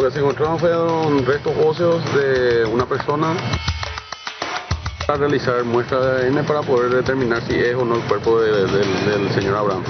que se encontraron fueron restos óseos de una persona para realizar muestras de ADN para poder determinar si es o no el cuerpo del señor Abraham.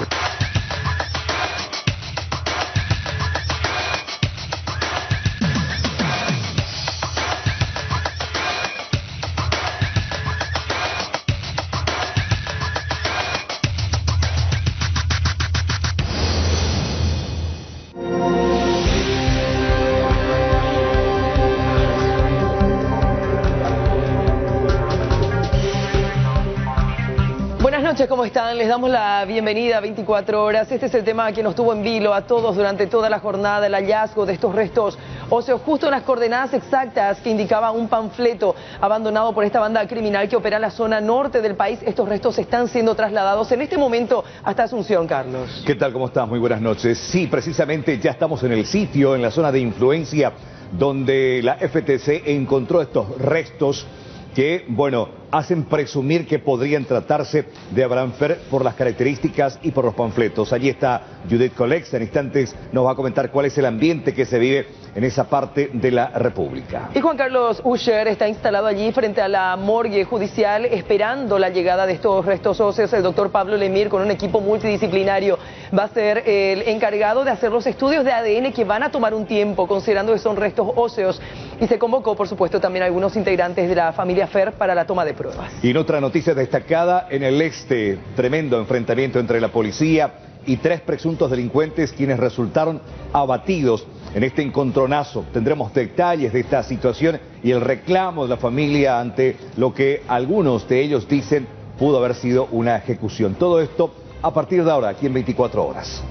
Buenas noches, ¿cómo están? Les damos la bienvenida a 24 horas. Este es el tema que nos tuvo en vilo a todos durante toda la jornada, el hallazgo de estos restos óseos justo en las coordenadas exactas que indicaba un panfleto abandonado por esta banda criminal que opera en la zona norte del país. Estos restos están siendo trasladados en este momento hasta Asunción, Carlos. ¿Qué tal? ¿Cómo estás? Muy buenas noches. Sí, precisamente ya estamos en el sitio, en la zona de influencia, donde la FTC encontró estos restos que, bueno, hacen presumir que podrían tratarse de Abraham Fer por las características y por los panfletos. Allí está Judith Colexa, en instantes nos va a comentar cuál es el ambiente que se vive en esa parte de la República. Y Juan Carlos Usher está instalado allí frente a la morgue judicial esperando la llegada de estos restos óseos. El doctor Pablo Lemir, con un equipo multidisciplinario, va a ser el encargado de hacer los estudios de ADN que van a tomar un tiempo, considerando que son restos óseos. Y se convocó, por supuesto, también a algunos integrantes de la familia Fer para la toma de pruebas. Y en otra noticia destacada, en el este, tremendo enfrentamiento entre la policía y 3 presuntos delincuentes quienes resultaron abatidos en este encontronazo. Tendremos detalles de esta situación y el reclamo de la familia ante lo que algunos de ellos dicen pudo haber sido una ejecución. Todo esto a partir de ahora, aquí en 24 horas.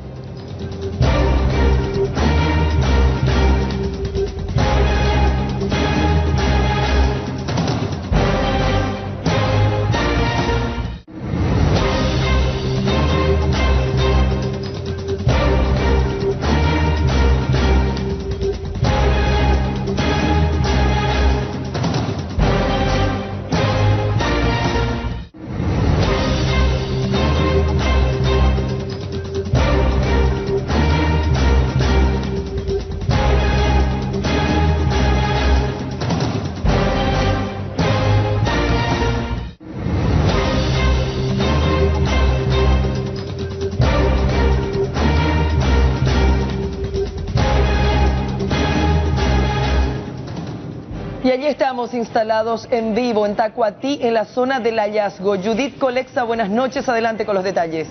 Y allí estamos instalados en vivo en Tacuatí, en la zona del hallazgo. Judith Colexa, buenas noches, adelante con los detalles.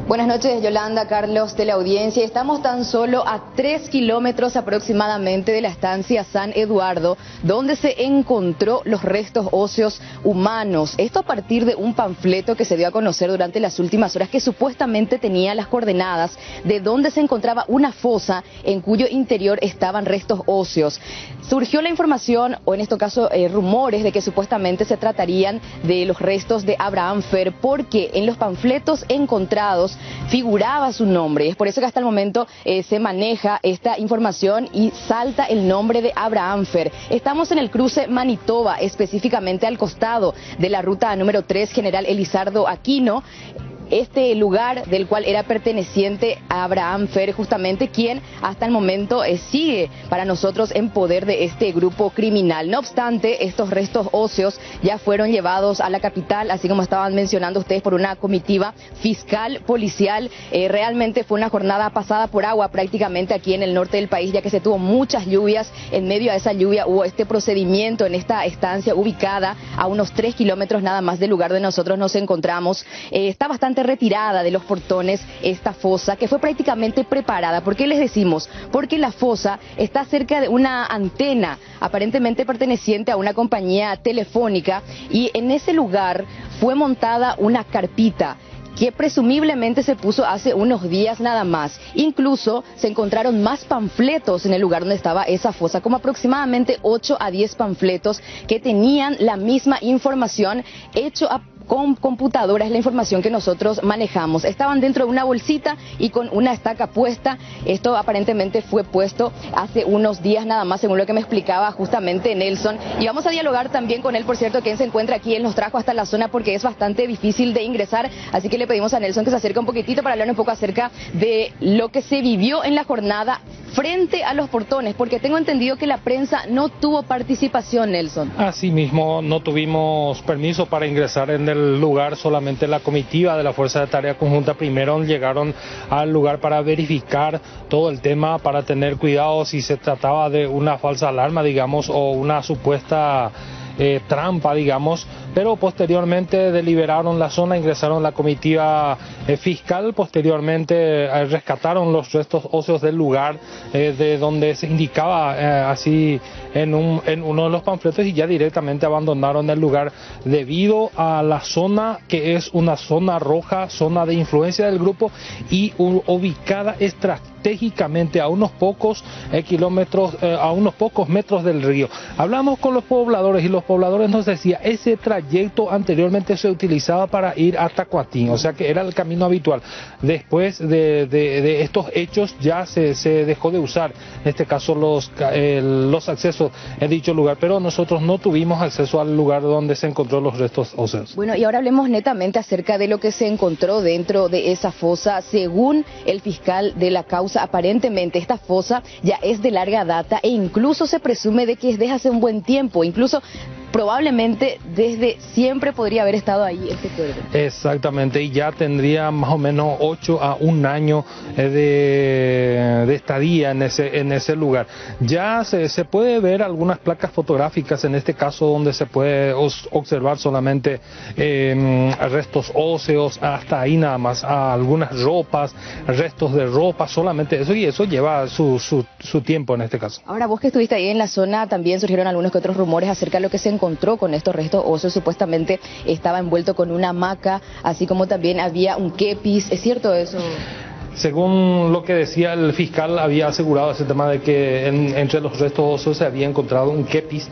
Buenas noches, Yolanda, Carlos, de la audiencia. Estamos tan solo a 3 kilómetros aproximadamente de la estancia San Eduardo, donde se encontró los restos óseos humanos. Esto a partir de un panfleto que se dio a conocer durante las últimas horas que supuestamente tenía las coordenadas de donde se encontraba una fosa en cuyo interior estaban restos óseos. Surgió la información, o en este caso rumores, de que supuestamente se tratarían de los restos de Abraham Fer, porque en los panfletos encontrados figuraba su nombre. Es por eso que hasta el momento se maneja esta información y salta el nombre de Abraham Fer. Estamos en el cruce Manitoba, específicamente al costado de la ruta número 3, General Elizardo Aquino. Este lugar del cual era perteneciente a Abraham Fer, justamente quien hasta el momento sigue para nosotros en poder de este grupo criminal. No obstante, estos restos óseos ya fueron llevados a la capital, así como estaban mencionando ustedes, por una comitiva fiscal, policial. Realmente fue una jornada pasada por agua prácticamente aquí en el norte del país, ya que se tuvo muchas lluvias. En medio de esa lluvia hubo este procedimiento en esta estancia ubicada a unos 3 kilómetros nada más del lugar donde nosotros nos encontramos. Está bastante retirada de los portones esta fosa, que fue prácticamente preparada. ¿Por qué les decimos? Porque la fosa está cerca de una antena aparentemente perteneciente a una compañía telefónica, y en ese lugar fue montada una carpita que presumiblemente se puso hace unos días nada más. Incluso se encontraron más panfletos en el lugar donde estaba esa fosa, como aproximadamente 8 a 10 panfletos que tenían la misma información, hecho con computadoras, la información que nosotros manejamos. Estaban dentro de una bolsita y con una estaca puesta. Esto aparentemente fue puesto hace unos días nada más, según lo que me explicaba justamente Nelson. Y vamos a dialogar también con él, por cierto, quien se encuentra aquí. Él nos trajo hasta la zona porque es bastante difícil de ingresar, así que le pedimos a Nelson que se acerque un poquitito para hablar un poco acerca de lo que se vivió en la jornada frente a los portones, porque tengo entendido que la prensa no tuvo participación, Nelson. Asimismo, no tuvimos permiso para ingresar en el lugar, solamente la comitiva de la Fuerza de Tarea Conjunta primero llegaron al lugar para verificar todo el tema, para tener cuidado si se trataba de una falsa alarma, digamos, o una supuesta trampa, digamos, pero posteriormente deliberaron la zona, ingresaron la comitiva fiscal, posteriormente rescataron los restos óseos del lugar de donde se indicaba así en uno de los panfletos, y ya directamente abandonaron el lugar debido a la zona que es una zona roja, zona de influencia del grupo y ubicada estratégicamente a unos pocos kilómetros, a unos pocos metros del río. Hablamos con los pobladores y los pobladores nos decían ese trayecto anteriormente se utilizaba para ir a Tacuatín, o sea que era el camino habitual. Después de estos hechos ya se dejó de usar, en este caso los accesos en dicho lugar, pero nosotros no tuvimos acceso al lugar donde se encontró los restos óseos. Bueno, y ahora hablemos netamente acerca de lo que se encontró dentro de esa fosa. Según el fiscal de la causa, aparentemente esta fosa ya es de larga data e incluso se presume de que es desde hace un buen tiempo, incluso probablemente desde siempre podría haber estado ahí este cuerpo. Exactamente, y ya tendría más o menos 8 a 1 año de estadía en ese lugar. Ya se puede ver algunas placas fotográficas en este caso donde se puede observar solamente restos óseos, hasta ahí nada más, algunas ropas, restos de ropa, solamente eso, y eso lleva su tiempo en este caso. Ahora, vos que estuviste ahí en la zona, también surgieron algunos que otros rumores acerca de lo que se encontró con estos restos óseos. Supuestamente estaba envuelto con una hamaca, así como también había un kepis. ¿Es cierto eso? Según lo que decía el fiscal, había asegurado ese tema de que entre los restos óseos se había encontrado un kepis,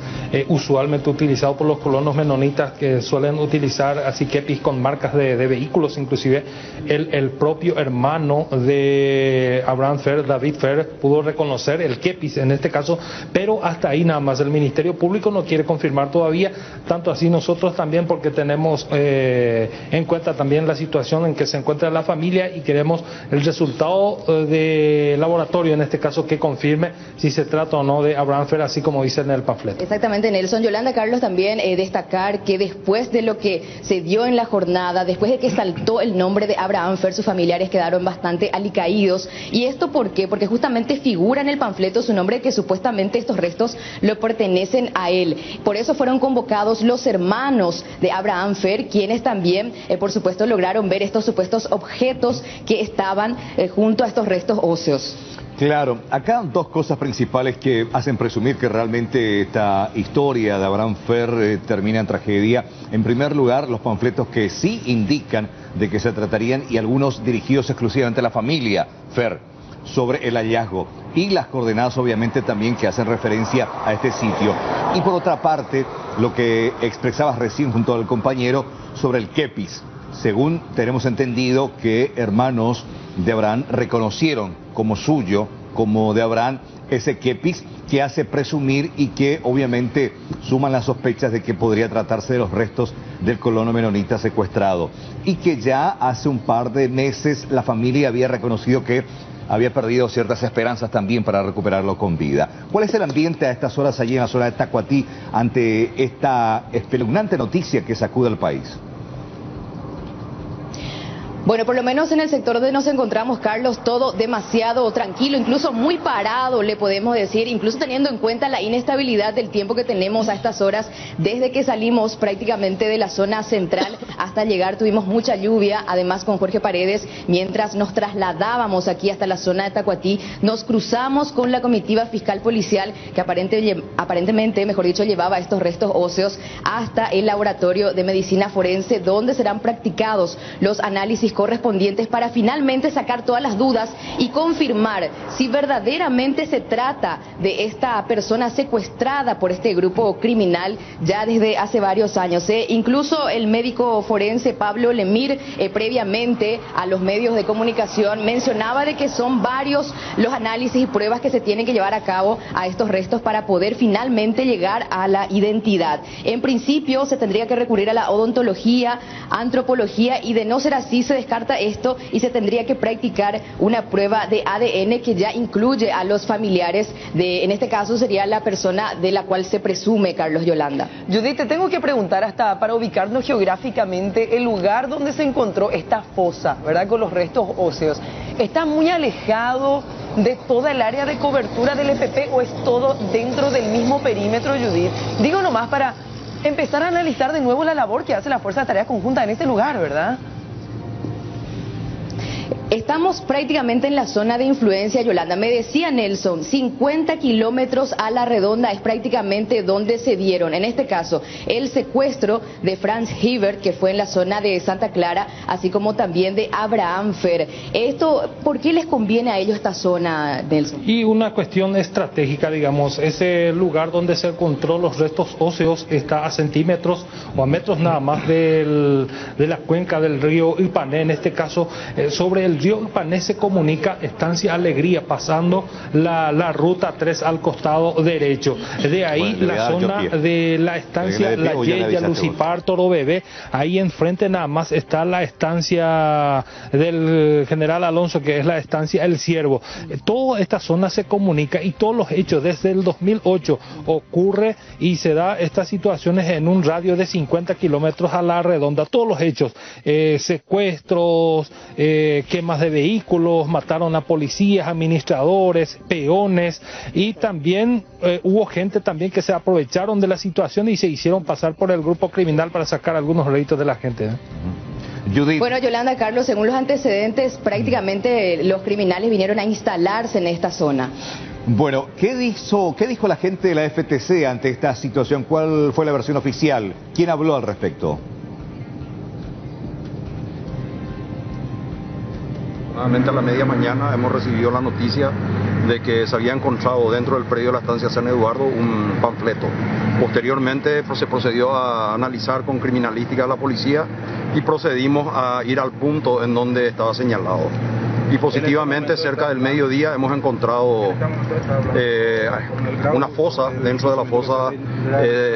usualmente utilizado por los colonos menonitas, que suelen utilizar así kepis con marcas de vehículos. Inclusive el propio hermano de Abraham Fer, David Fer, pudo reconocer el kepis en este caso, pero hasta ahí nada más. El Ministerio Público no quiere confirmar todavía, tanto así nosotros también, porque tenemos en cuenta también la situación en que se encuentra la familia y queremos el resultado de laboratorio, en este caso, que confirme si se trata o no de Abraham Fer, así como dice en el panfleto. Exactamente, Nelson. Yolanda, Carlos, también destacar que después de lo que se dio en la jornada, después de que saltó el nombre de Abraham Fer, sus familiares quedaron bastante alicaídos. ¿Y esto por qué? Porque justamente figura en el panfleto su nombre, que supuestamente estos restos lo pertenecen a él. Por eso fueron convocados los hermanos de Abraham Fer, quienes también, por supuesto, lograron ver estos supuestos objetos que estaban junto a estos restos óseos. Claro, acá dos cosas principales que hacen presumir que realmente esta historia de Abraham Fer termina en tragedia. En primer lugar, los panfletos que sí indican de que se tratarían, y algunos dirigidos exclusivamente a la familia Fer, sobre el hallazgo, y las coordenadas obviamente también que hacen referencia a este sitio. Y por otra parte, lo que expresabas recién junto al compañero sobre el kepis. Según tenemos entendido que hermanos de Abraham reconocieron como suyo, como de Abraham, ese kepis, que hace presumir y que obviamente suman las sospechas de que podría tratarse de los restos del colono menonita secuestrado, y que ya hace un par de meses la familia había reconocido que había perdido ciertas esperanzas también para recuperarlo con vida. ¿Cuál es el ambiente a estas horas allí en la zona de Tacuatí ante esta espeluznante noticia que sacude al país? Bueno, por lo menos en el sector donde nos encontramos, Carlos, todo demasiado tranquilo, incluso muy parado, le podemos decir, incluso teniendo en cuenta la inestabilidad del tiempo que tenemos a estas horas. Desde que salimos prácticamente de la zona central hasta llegar tuvimos mucha lluvia. Además, con Jorge Paredes, mientras nos trasladábamos aquí hasta la zona de Tacuatí, nos cruzamos con la comitiva fiscal policial que aparentemente, mejor dicho, llevaba estos restos óseos hasta el laboratorio de medicina forense, donde serán practicados los análisis correspondientes para finalmente sacar todas las dudas y confirmar si verdaderamente se trata de esta persona secuestrada por este grupo criminal ya desde hace varios años. Incluso el médico forense Pablo Lemir, previamente a los medios de comunicación, mencionaba de que son varios los análisis y pruebas que se tienen que llevar a cabo a estos restos para poder finalmente llegar a la identidad. En principio se tendría que recurrir a la odontología, antropología, y de no ser así se descarta esto y se tendría que practicar una prueba de ADN que ya incluye a los familiares de, en este caso sería la persona de la cual se presume, Carlos, Yolanda. Judith, te tengo que preguntar hasta para ubicarnos geográficamente el lugar donde se encontró esta fosa, ¿verdad? Con los restos óseos. ¿Está muy alejado de toda el área de cobertura del EPP o es todo dentro del mismo perímetro, Judith? Digo nomás para empezar a analizar de nuevo la labor que hace la Fuerza de Tarea Conjunta en este lugar, ¿verdad? Estamos prácticamente en la zona de influencia, Yolanda. Me decía Nelson, 50 kilómetros a la redonda es prácticamente donde se dieron, en este caso, el secuestro de Franz Hiebert, que fue en la zona de Santa Clara, así como también de Abraham Fer. Esto, ¿por qué les conviene a ellos esta zona, Nelson? Y una cuestión estratégica, digamos, ese lugar donde se encontró los restos óseos está a centímetros o a metros nada más de la cuenca del río Ipané, en este caso, sobre el río Ipané se comunica Estancia Alegría, pasando la ruta 3 al costado derecho. De ahí la zona de la estancia La Yeya, Lucipar, Toro Bebé, ahí enfrente nada más está la estancia del general Alonso, que es la estancia El Ciervo. Toda esta zona se comunica y todos los hechos desde el 2008 ocurre y se da estas situaciones en un radio de 50 kilómetros a la redonda. Todos los hechos, secuestros, quemas de vehículos, mataron a policías, administradores, peones y también hubo gente también que se aprovecharon de la situación y se hicieron pasar por el grupo criminal para sacar algunos réditos de la gente. Judith. Bueno, Yolanda, Carlos, según los antecedentes, prácticamente los criminales vinieron a instalarse en esta zona. Bueno, ¿qué dijo la gente de la FTC ante esta situación? ¿Cuál fue la versión oficial? ¿Quién habló al respecto? Nuevamente a la media mañana hemos recibido la noticia de que se había encontrado dentro del predio de la estancia San Eduardo un panfleto. Posteriormente se procedió a analizar con criminalística a la policía y procedimos a ir al punto en donde estaba señalado. Y positivamente cerca del mediodía hemos encontrado una fosa. Dentro de la fosa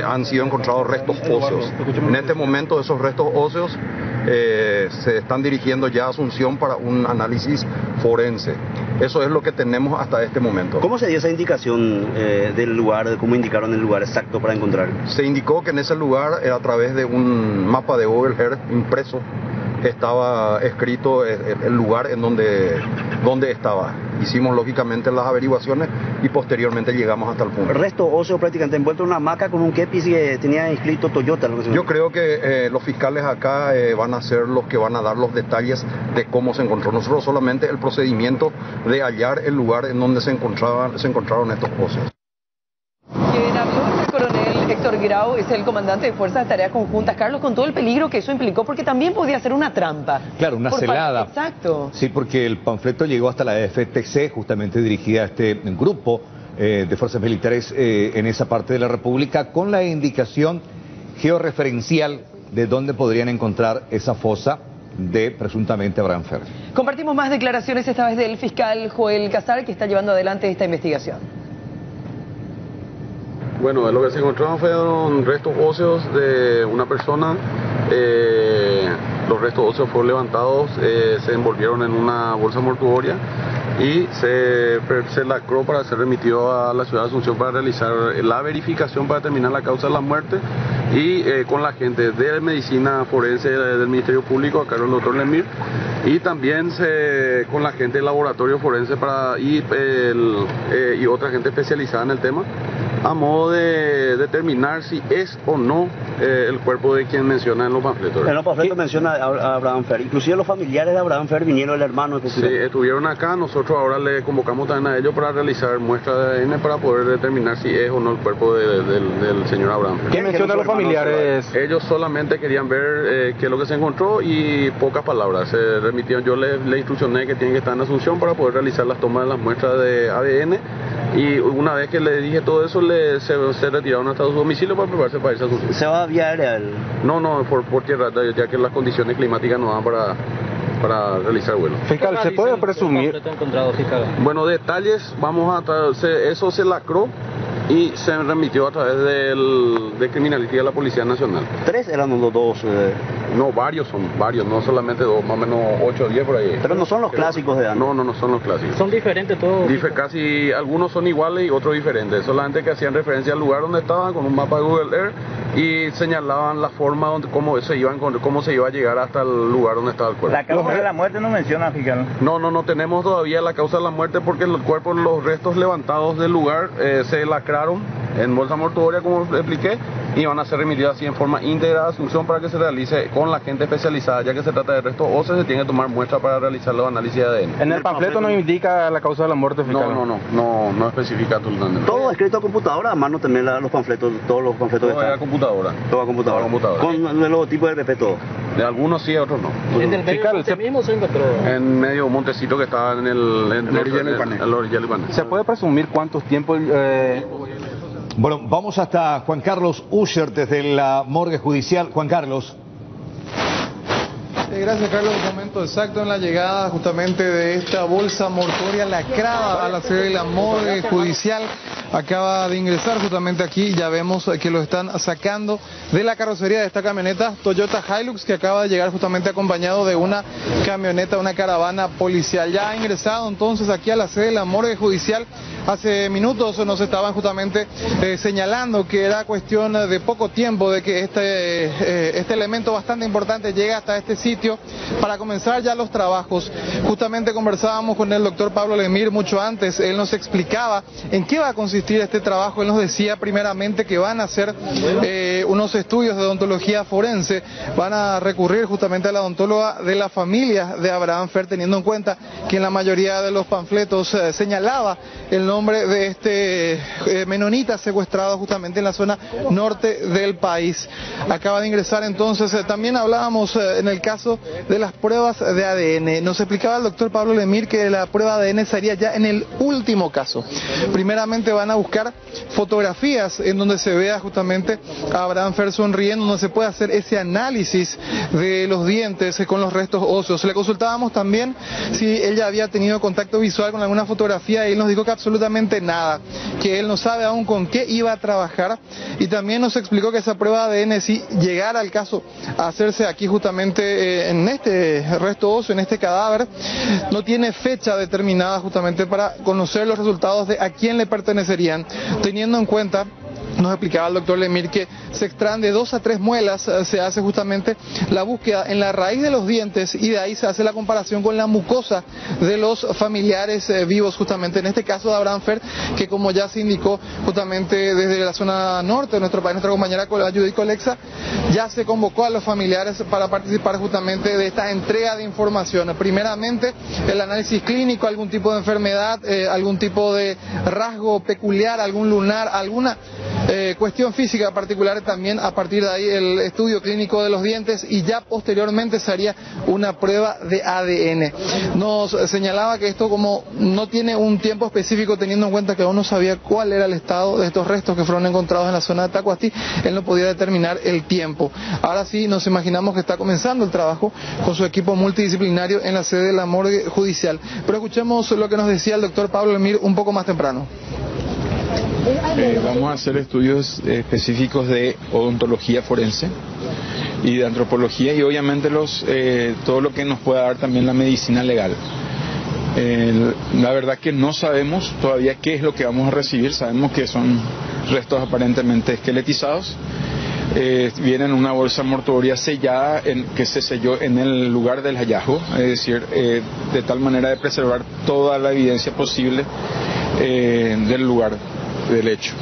han sido encontrados restos óseos. En este momento esos restos óseos se están dirigiendo ya a Asunción para un análisis forense. Eso es lo que tenemos hasta este momento. ¿Cómo se dio esa indicación del lugar, de cómo indicaron el lugar exacto para encontrar? Se indicó que en ese lugar, a través de un mapa de Google Earth impreso, estaba escrito el lugar en donde estaba. Hicimos lógicamente las averiguaciones y posteriormente llegamos hasta el punto. El resto óseo prácticamente envuelto en una hamaca con un kepis que tenía escrito Toyota. Yo creo que los fiscales acá van a ser los que van a dar los detalles de cómo se encontró. Nosotros solamente el procedimiento de hallar el lugar en donde se encontraron estos óseos. Quien habló es el coronel Héctor Grau, es el comandante de Fuerzas de Tareas Conjuntas. Carlos, con todo el peligro que eso implicó, porque también podía ser una trampa. Claro, una celada. Exacto. Sí, porque el panfleto llegó hasta la FTC, justamente dirigida a este grupo de fuerzas militares en esa parte de la República, con la indicación georreferencial de dónde podrían encontrar esa fosa de presuntamente Abraham Fer. Compartimos más declaraciones, esta vez del fiscal Joel Casar, que está llevando adelante esta investigación. Bueno, lo que se encontraron fueron restos óseos de una persona. Los restos óseos fueron levantados, se envolvieron en una bolsa mortuoria y se lacró para ser remitido a la ciudad de Asunción para realizar la verificación para determinar la causa de la muerte y con la gente de medicina forense del Ministerio Público, a cargo del doctor Lemir, y también con la gente del laboratorio forense y otra gente especializada en el tema, a modo de determinar si es o no el cuerpo de quien menciona en los panfletos. En los panfletos menciona a Abraham Fer. Inclusive los familiares de Abraham Fer vinieron, el hermano. Sí, estuvieron acá. Nosotros ahora le convocamos también a ellos para realizar muestras de ADN para poder determinar si es o no el cuerpo del señor Abraham Fer. ¿Qué menciona a los familiares? Ellos solamente querían ver qué es lo que se encontró y pocas palabras. Se remitieron, yo le instruccioné que tienen que estar en Asunción para poder realizar las tomas de las muestras de ADN. Y una vez que le dije todo eso, se retiraron hasta su domicilio para prepararse para irse a Asunción. ¿Se va vía aérea? No, por tierra, ya que las condiciones climáticas no dan para realizar vuelo. Fiscal, ¿se puede presumir? Bueno, detalles, eso se lacró y se remitió a través de criminalística de la Policía Nacional. 3 eran los dos No, varios, no solamente dos, más o menos 8 o 10 por ahí. Pero no son los clásicos de antes. No son los clásicos. Son diferentes todos. Casi algunos son iguales y otros diferentes, solamente que hacían referencia al lugar donde estaban con un mapa de Google Earth y señalaban la forma donde cómo se iba a llegar hasta el lugar donde estaba el cuerpo. La causa de la muerte no menciona, fiscal. No tenemos todavía la causa de la muerte porque los cuerpos, los restos levantados del lugar se lacraron en bolsa mortuoria, como expliqué, y van a ser remitidos así en forma íntegra a Asunción para que se realice con la gente especializada, ya que se trata de restos óseos, se tiene que tomar muestra para realizar los análisis de ADN. En el panfleto no indica la causa de la muerte, fiscal. No especifica absolutamente. Todo escrito a computadora, a mano también los panfletos, todos los panfletos. Todo a computadora. Todo a computadora. Con el logotipo del BP todo. De algunos sí, otros no. ¿En el medio mismo se encontró? En medio de un montecito que estaba en la orilla del Ipané. ¿Se puede presumir cuántos tiempos? Bueno, vamos hasta Juan Carlos Usher desde la morgue judicial. Juan Carlos. Gracias, Carlos. Un momento exacto en la llegada justamente de esta bolsa mortuoria lacrada a la sede de la morgue judicial. Acaba de ingresar justamente aquí, ya vemos que lo están sacando de la carrocería de esta camioneta Toyota Hilux, que acaba de llegar justamente acompañado de una camioneta, una caravana policial. Ya ha ingresado entonces aquí a la sede de la morgue judicial. Hace minutos nos estaban justamente señalando que era cuestión de poco tiempo de que este elemento bastante importante llegue hasta este sitio para comenzar ya los trabajos. Justamente conversábamos con el doctor Pablo Lemir mucho antes, él nos explicaba en qué va a consistir este trabajo. Él nos decía primeramente que van a hacer unos estudios de odontología forense, van a recurrir justamente a la odontóloga de la familia de Abraham Fer, teniendo en cuenta que en la mayoría de los panfletos señalaba el nombre de este menonita secuestrado justamente en la zona norte del país. Acaba de ingresar entonces, también hablábamos en el caso de las pruebas de ADN. Nos explicaba el doctor Pablo Lemir que la prueba de ADN sería ya en el último caso. Primeramente van a buscar fotografías en donde se vea justamente a Abraham Fer sonriendo, donde se puede hacer ese análisis de los dientes con los restos óseos. Le consultábamos también si él ya había tenido contacto visual con alguna fotografía y él nos dijo que absolutamente nada, que él no sabe aún con qué iba a trabajar, y también nos explicó que esa prueba de ADN, si llegara al caso a hacerse aquí justamente en este resto óseo, en este cadáver, no tiene fecha determinada justamente para conocer los resultados de a quién le pertenecerían, teniendo en cuenta, nos explicaba el doctor Lemir, que se extraen de 2 a 3 muelas, se hace justamente la búsqueda en la raíz de los dientes y de ahí se hace la comparación con la mucosa de los familiares vivos, justamente en este caso de Abraham Fer, que como ya se indicó justamente desde la zona norte de nuestro país, nuestra compañera Judith Colexa, ya se convocó a los familiares para participar justamente de esta entrega de información. Primeramente el análisis clínico, algún tipo de enfermedad, algún tipo de rasgo peculiar, algún lunar, alguna cuestión física particular, también a partir de ahí el estudio clínico de los dientes y ya posteriormente se haría una prueba de ADN. Nos señalaba que esto, como no tiene un tiempo específico, teniendo en cuenta que aún no sabía cuál era el estado de estos restos que fueron encontrados en la zona de Tacuastí, él no podía determinar el tiempo. Ahora sí nos imaginamos que está comenzando el trabajo con su equipo multidisciplinario en la sede de la morgue judicial. Pero escuchemos lo que nos decía el doctor Pablo Lemir un poco más temprano. Vamos a hacer estudios específicos de odontología forense y de antropología y obviamente todo lo que nos pueda dar también la medicina legal. La verdad que no sabemos todavía qué es lo que vamos a recibir, sabemos que son restos aparentemente esqueletizados. Vienen en una bolsa mortuoria sellada que se selló en el lugar del hallazgo, es decir, de tal manera de preservar toda la evidencia posible del lugar del hecho.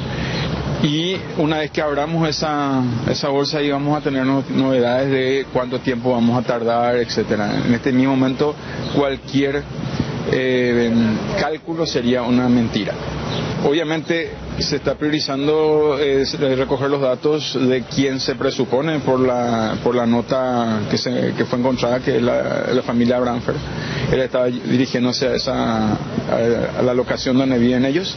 Y una vez que abramos esa bolsa, ahí vamos a tener novedades de cuánto tiempo vamos a tardar, etcétera. En este mismo momento cualquier cálculo sería una mentira. Obviamente se está priorizando recoger los datos de quien se presupone por la nota que fue encontrada, que es la familia Abraham Fer. Él estaba dirigiéndose a la locación donde viven ellos,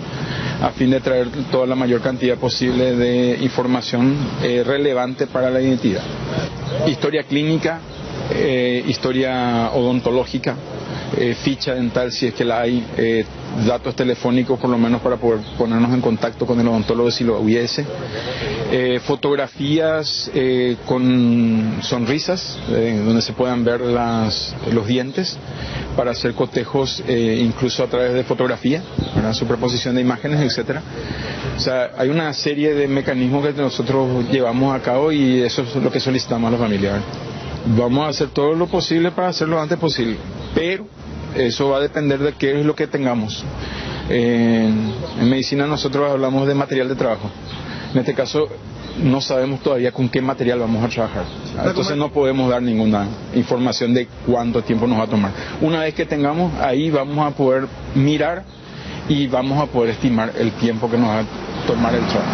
a fin de traer toda la mayor cantidad posible de información relevante para la identidad. Historia clínica, historia odontológica, ficha dental si es que la hay, datos telefónicos por lo menos para poder ponernos en contacto con el odontólogo si lo hubiese. Fotografías con sonrisas, donde se puedan ver los dientes, para hacer cotejos incluso a través de fotografía, para superposición de imágenes, etcétera. O sea, hay una serie de mecanismos que nosotros llevamos a cabo y eso es lo que solicitamos a los familiares. Vamos a hacer todo lo posible para hacerlo lo antes posible, pero eso va a depender de qué es lo que tengamos. En medicina nosotros hablamos de material de trabajo. En este caso no sabemos todavía con qué material vamos a trabajar. Entonces no podemos dar ninguna información de cuánto tiempo nos va a tomar. Una vez que tengamos, ahí vamos a poder mirar y vamos a poder estimar el tiempo que nos va a tomar el trabajo.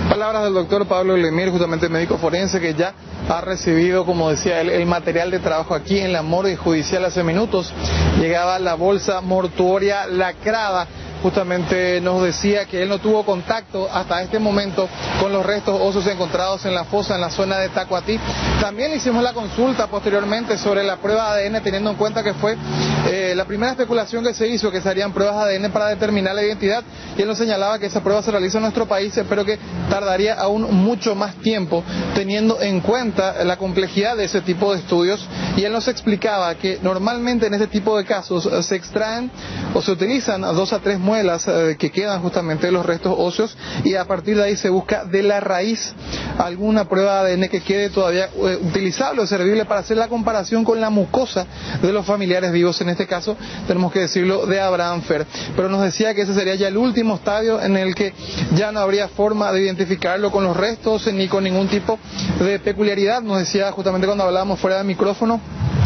Palabras del doctor Pablo Lemir, justamente médico forense, que ya ha recibido, como decía él, el material de trabajo aquí en la morgue judicial. Hace minutos llegaba la bolsa mortuoria lacrada. Justamente nos decía que él no tuvo contacto hasta este momento con los restos óseos encontrados en la fosa en la zona de Tacuatí. También hicimos la consulta posteriormente sobre la prueba de ADN, teniendo en cuenta que fue la primera especulación que se hizo, que se harían pruebas de ADN para determinar la identidad, y él nos señalaba que esa prueba se realiza en nuestro país, pero que tardaría aún mucho más tiempo, teniendo en cuenta la complejidad de ese tipo de estudios. Y él nos explicaba que normalmente en este tipo de casos se extraen o se utilizan 2 a 3 muelas que quedan justamente de los restos óseos, y a partir de ahí se busca de la raíz alguna prueba de ADN que quede todavía utilizable o servible para hacer la comparación con la mucosa de los familiares vivos, en este caso tenemos que decirlo de Abraham Fer. Pero nos decía que ese sería ya el último estadio en el que ya no habría forma de identificarlo con los restos ni con ningún tipo de peculiaridad. Nos decía justamente cuando hablábamos fuera del micrófono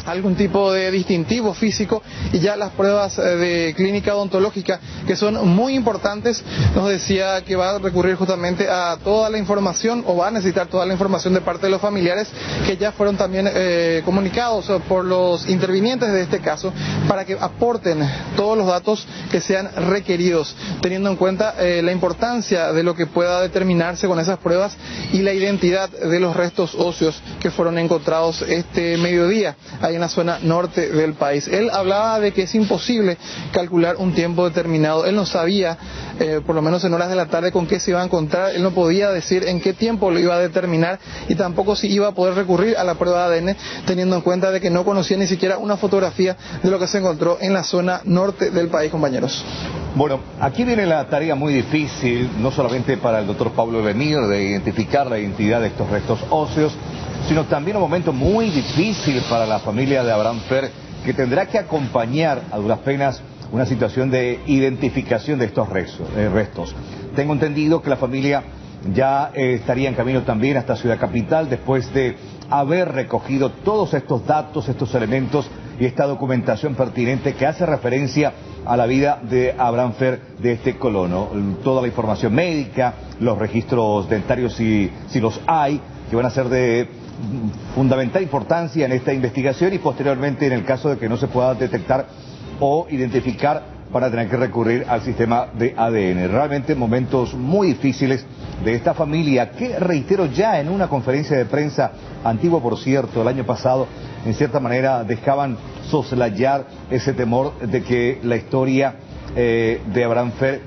algún tipo de distintivo físico, y ya las pruebas de clínica odontológica, que son muy importantes, nos decía que va a recurrir justamente a toda la información, o va a necesitar toda la información de parte de los familiares, que ya fueron también comunicados por los intervinientes de este caso, para que aporten todos los datos que sean requeridos, teniendo en cuenta la importancia de lo que pueda determinarse con esas pruebas y la identidad de los restos óseos que fueron encontrados este mediodía ahí en la zona norte del país. Él hablaba de que es imposible calcular un tiempo determinado. Él no sabía, por lo menos en horas de la tarde, con qué se iba a encontrar. Él no podía decir en qué tiempo lo iba a determinar, y tampoco si iba a poder recurrir a la prueba de ADN, teniendo en cuenta de que no conocía ni siquiera una fotografía de lo que se encontró en la zona norte del país, compañeros. Bueno, aquí viene la tarea muy difícil, no solamente para el doctor Pablo Lemir, de identificar la identidad de estos restos óseos, sino también un momento muy difícil para la familia de Abraham Fer, que tendrá que acompañar a duras penas una situación de identificación de estos restos. Tengo entendido que la familia ya estaría en camino también hasta Ciudad Capital, después de haber recogido todos estos datos, estos elementos y esta documentación pertinente que hace referencia a la vida de Abraham Fer, de este colono. Toda la información médica, los registros dentarios si los hay, que van a ser de fundamental importancia en esta investigación, y posteriormente, en el caso de que no se pueda detectar o identificar, para tener que recurrir al sistema de ADN. Realmente momentos muy difíciles de esta familia, que reitero, ya en una conferencia de prensa, antigua por cierto, el año pasado, en cierta manera dejaban soslayar ese temor de que la historia de Abraham Fer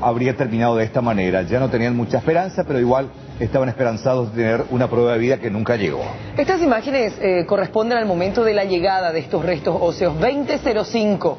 habría terminado de esta manera. Ya no tenían mucha esperanza, pero igual estaban esperanzados de tener una prueba de vida que nunca llegó. Estas imágenes corresponden al momento de la llegada de estos restos óseos. 20:05,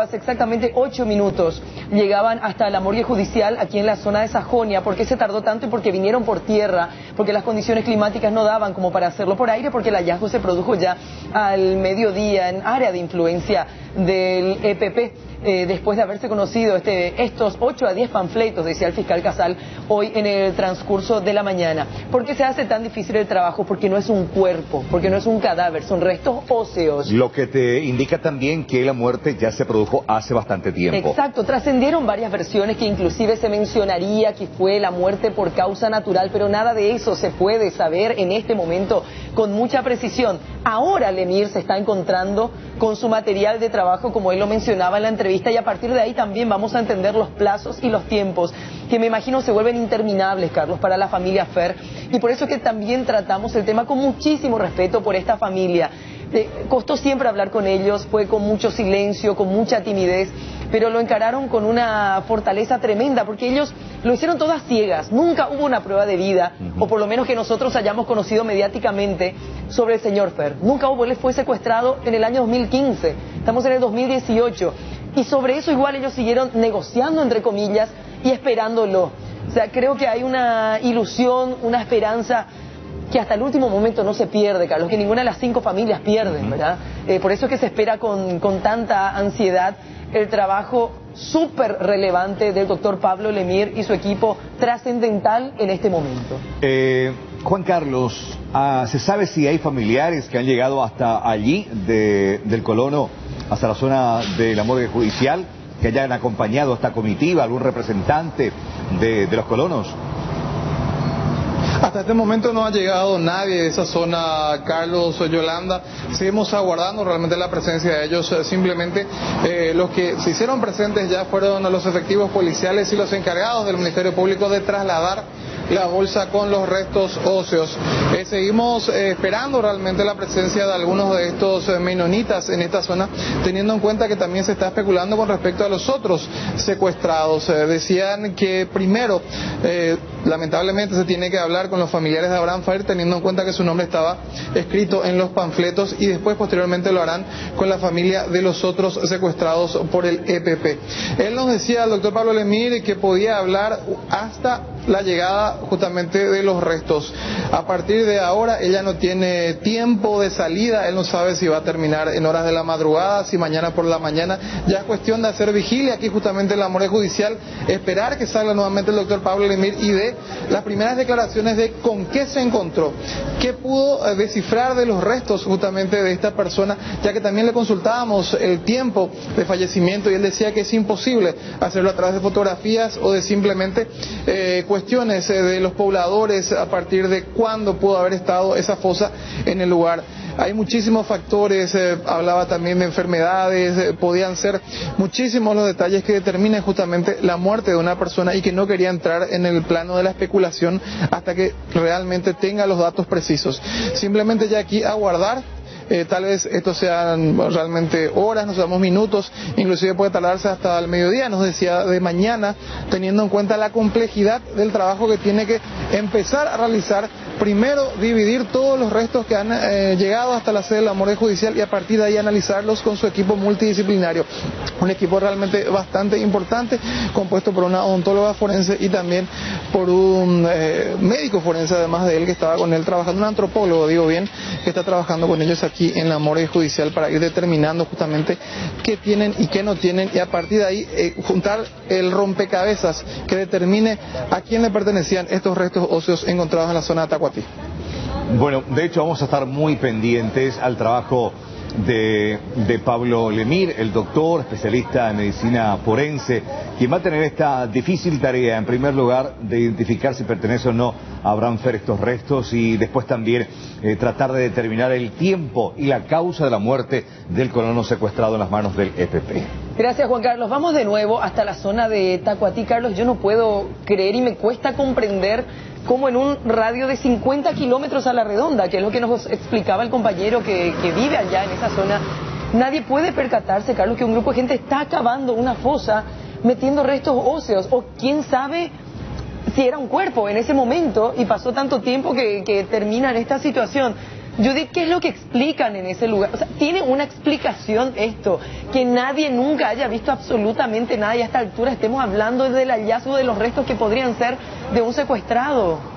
hace exactamente 8 minutos, llegaban hasta la morgue judicial aquí en la zona de Sajonia. ¿Por qué se tardó tanto? Y porque vinieron por tierra, porque las condiciones climáticas no daban como para hacerlo por aire, porque el hallazgo se produjo ya al mediodía en área de influencia del EPP. Después de haberse conocido estos 8 a 10 panfletos, decía el fiscal Casal, hoy en el transcurso de la mañana. ¿Por qué se hace tan difícil el trabajo? Porque no es un cuerpo, porque no es un cadáver, son restos óseos. Lo que te indica también que la muerte ya se produjo hace bastante tiempo. Exacto, trascendieron varias versiones, que inclusive se mencionaría que fue la muerte por causa natural, pero nada de eso se puede saber en este momento con mucha precisión. Ahora Lemir se está encontrando con su material de trabajo, como él lo mencionaba en la entrevista, y a partir de ahí también vamos a entender los plazos y los tiempos, que me imagino se vuelven interminables, Carlos, para la familia Fer, y por eso es que también tratamos el tema con muchísimo respeto por esta familia. Costó siempre hablar con ellos, fue con mucho silencio, con mucha timidez, pero lo encararon con una fortaleza tremenda, porque ellos lo hicieron todas ciegas, nunca hubo una prueba de vida, o por lo menos que nosotros hayamos conocido mediáticamente sobre el señor Fer. Nunca hubo, él fue secuestrado en el año 2015, estamos en el 2018, y sobre eso igual ellos siguieron negociando, entre comillas, y esperándolo. O sea, creo que hay una ilusión, una esperanza que hasta el último momento no se pierde, Carlos, que ninguna de las 5 familias pierden, ¿verdad? Por eso es que se espera con tanta ansiedad el trabajo súper relevante del doctor Pablo Lemir y su equipo, trascendental en este momento. Juan Carlos, ¿se sabe si hay familiares que han llegado hasta allí, del Colono, hasta la zona de la morgue judicial, que hayan acompañado a esta comitiva, algún representante de los colonos? Hasta este momento no ha llegado nadie de esa zona, Carlos o Yolanda. Seguimos aguardando realmente la presencia de ellos. Simplemente los que se hicieron presentes ya fueron los efectivos policiales y los encargados del Ministerio Público de trasladar la bolsa con los restos óseos. Seguimos esperando realmente la presencia de algunos de estos menonitas en esta zona, teniendo en cuenta que también se está especulando con respecto a los otros secuestrados. Decían que primero, lamentablemente, se tiene que hablar con los familiares de Abraham Fer, teniendo en cuenta que su nombre estaba escrito en los panfletos, y después posteriormente lo harán con la familia de los otros secuestrados por el EPP. Él nos decía, el doctor Pablo Lemir, que podía hablar hasta la llegada justamente de los restos. A partir de ahora ella no tiene tiempo de salida, él no sabe si va a terminar en horas de la madrugada, si mañana por la mañana. Ya es cuestión de hacer vigilia aquí justamente en la morgue judicial, esperar que salga nuevamente el doctor Pablo Lemir y de las primeras declaraciones de con qué se encontró, qué pudo descifrar de los restos justamente de esta persona, ya que también le consultábamos el tiempo de fallecimiento y él decía que es imposible hacerlo a través de fotografías o de simplemente cuestiones de los pobladores a partir de cuándo pudo haber estado esa fosa en el lugar. Hay muchísimos factores, hablaba también de enfermedades, podían ser muchísimos los detalles que determinan justamente la muerte de una persona y que no quería entrar en el plano de la especulación hasta que realmente tenga los datos precisos. Simplemente ya aquí aguardar. Tal vez esto sean realmente horas, no sabemos minutos, inclusive puede tardarse hasta el mediodía, nos decía, de mañana, teniendo en cuenta la complejidad del trabajo que tiene que empezar a realizar. Primero, dividir todos los restos que han llegado hasta la sede de la morgue judicial y a partir de ahí analizarlos con su equipo multidisciplinario. Un equipo realmente bastante importante, compuesto por una odontóloga forense y también por un médico forense, además de él, que estaba con él trabajando, un antropólogo, digo bien, que está trabajando con ellos aquí en la morgue judicial para ir determinando justamente qué tienen y qué no tienen, y a partir de ahí juntar el rompecabezas que determine a quién le pertenecían estos restos óseos encontrados en la zona de Tacuatí. Bueno, de hecho vamos a estar muy pendientes al trabajo de Pablo Lemir, el doctor, especialista en medicina forense, quien va a tener esta difícil tarea, en primer lugar, de identificar si pertenece o no a Abraham Fer estos restos, y después también tratar de determinar el tiempo y la causa de la muerte del colono secuestrado en las manos del EPP. Gracias, Juan Carlos. Vamos de nuevo hasta la zona de Tacuatí. Carlos, yo no puedo creer y me cuesta comprender cómo en un radio de 50 kilómetros a la redonda, que es lo que nos explicaba el compañero que vive allá en esa zona, nadie puede percatarse, Carlos, que un grupo de gente está acabando una fosa, metiendo restos óseos, o quién sabe si era un cuerpo en ese momento y pasó tanto tiempo que termina en esta situación. Judith, ¿qué es lo que explican en ese lugar? O sea, ¿tiene una explicación esto? Que nadie nunca haya visto absolutamente nada y a esta altura estemos hablando del hallazgo de los restos que podrían ser de un secuestrado.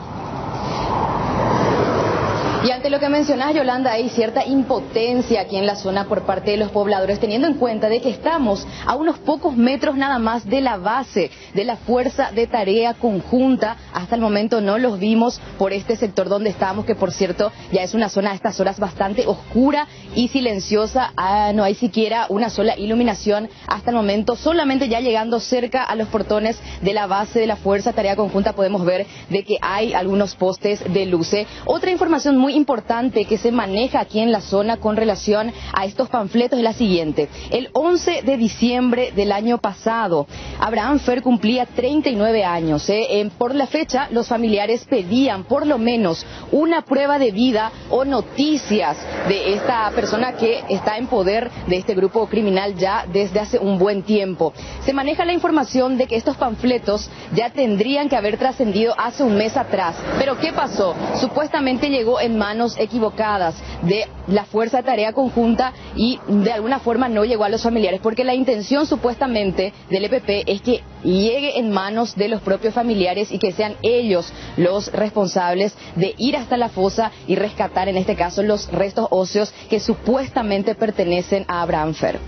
Y ante lo que mencionás, Yolanda, hay cierta impotencia aquí en la zona por parte de los pobladores, teniendo en cuenta de que estamos a unos pocos metros nada más de la base de la Fuerza de Tarea Conjunta. Hasta el momento no los vimos por este sector donde estamos, que por cierto ya es una zona a estas horas bastante oscura y silenciosa. No hay siquiera una sola iluminación hasta el momento. Solamente ya llegando cerca a los portones de la base de la Fuerza de Tarea Conjunta podemos ver de que hay algunos postes de luces. Otra información muy importante que se maneja aquí en la zona con relación a estos panfletos es la siguiente. El 11 de diciembre del año pasado, Abraham Fer cumplía 39 años. Por la fecha, los familiares pedían por lo menos una prueba de vida o noticias de esta persona que está en poder de este grupo criminal ya desde hace un buen tiempo. Se maneja la información de que estos panfletos ya tendrían que haber trascendido hace un mes atrás. Pero ¿qué pasó? Supuestamente llegó en manos equivocadas de la Fuerza de Tarea Conjunta y de alguna forma no llegó a los familiares, porque la intención supuestamente del EPP es que llegue en manos de los propios familiares y que sean ellos los responsables de ir hasta la fosa y rescatar en este caso los restos óseos que supuestamente pertenecen a Abraham Fer.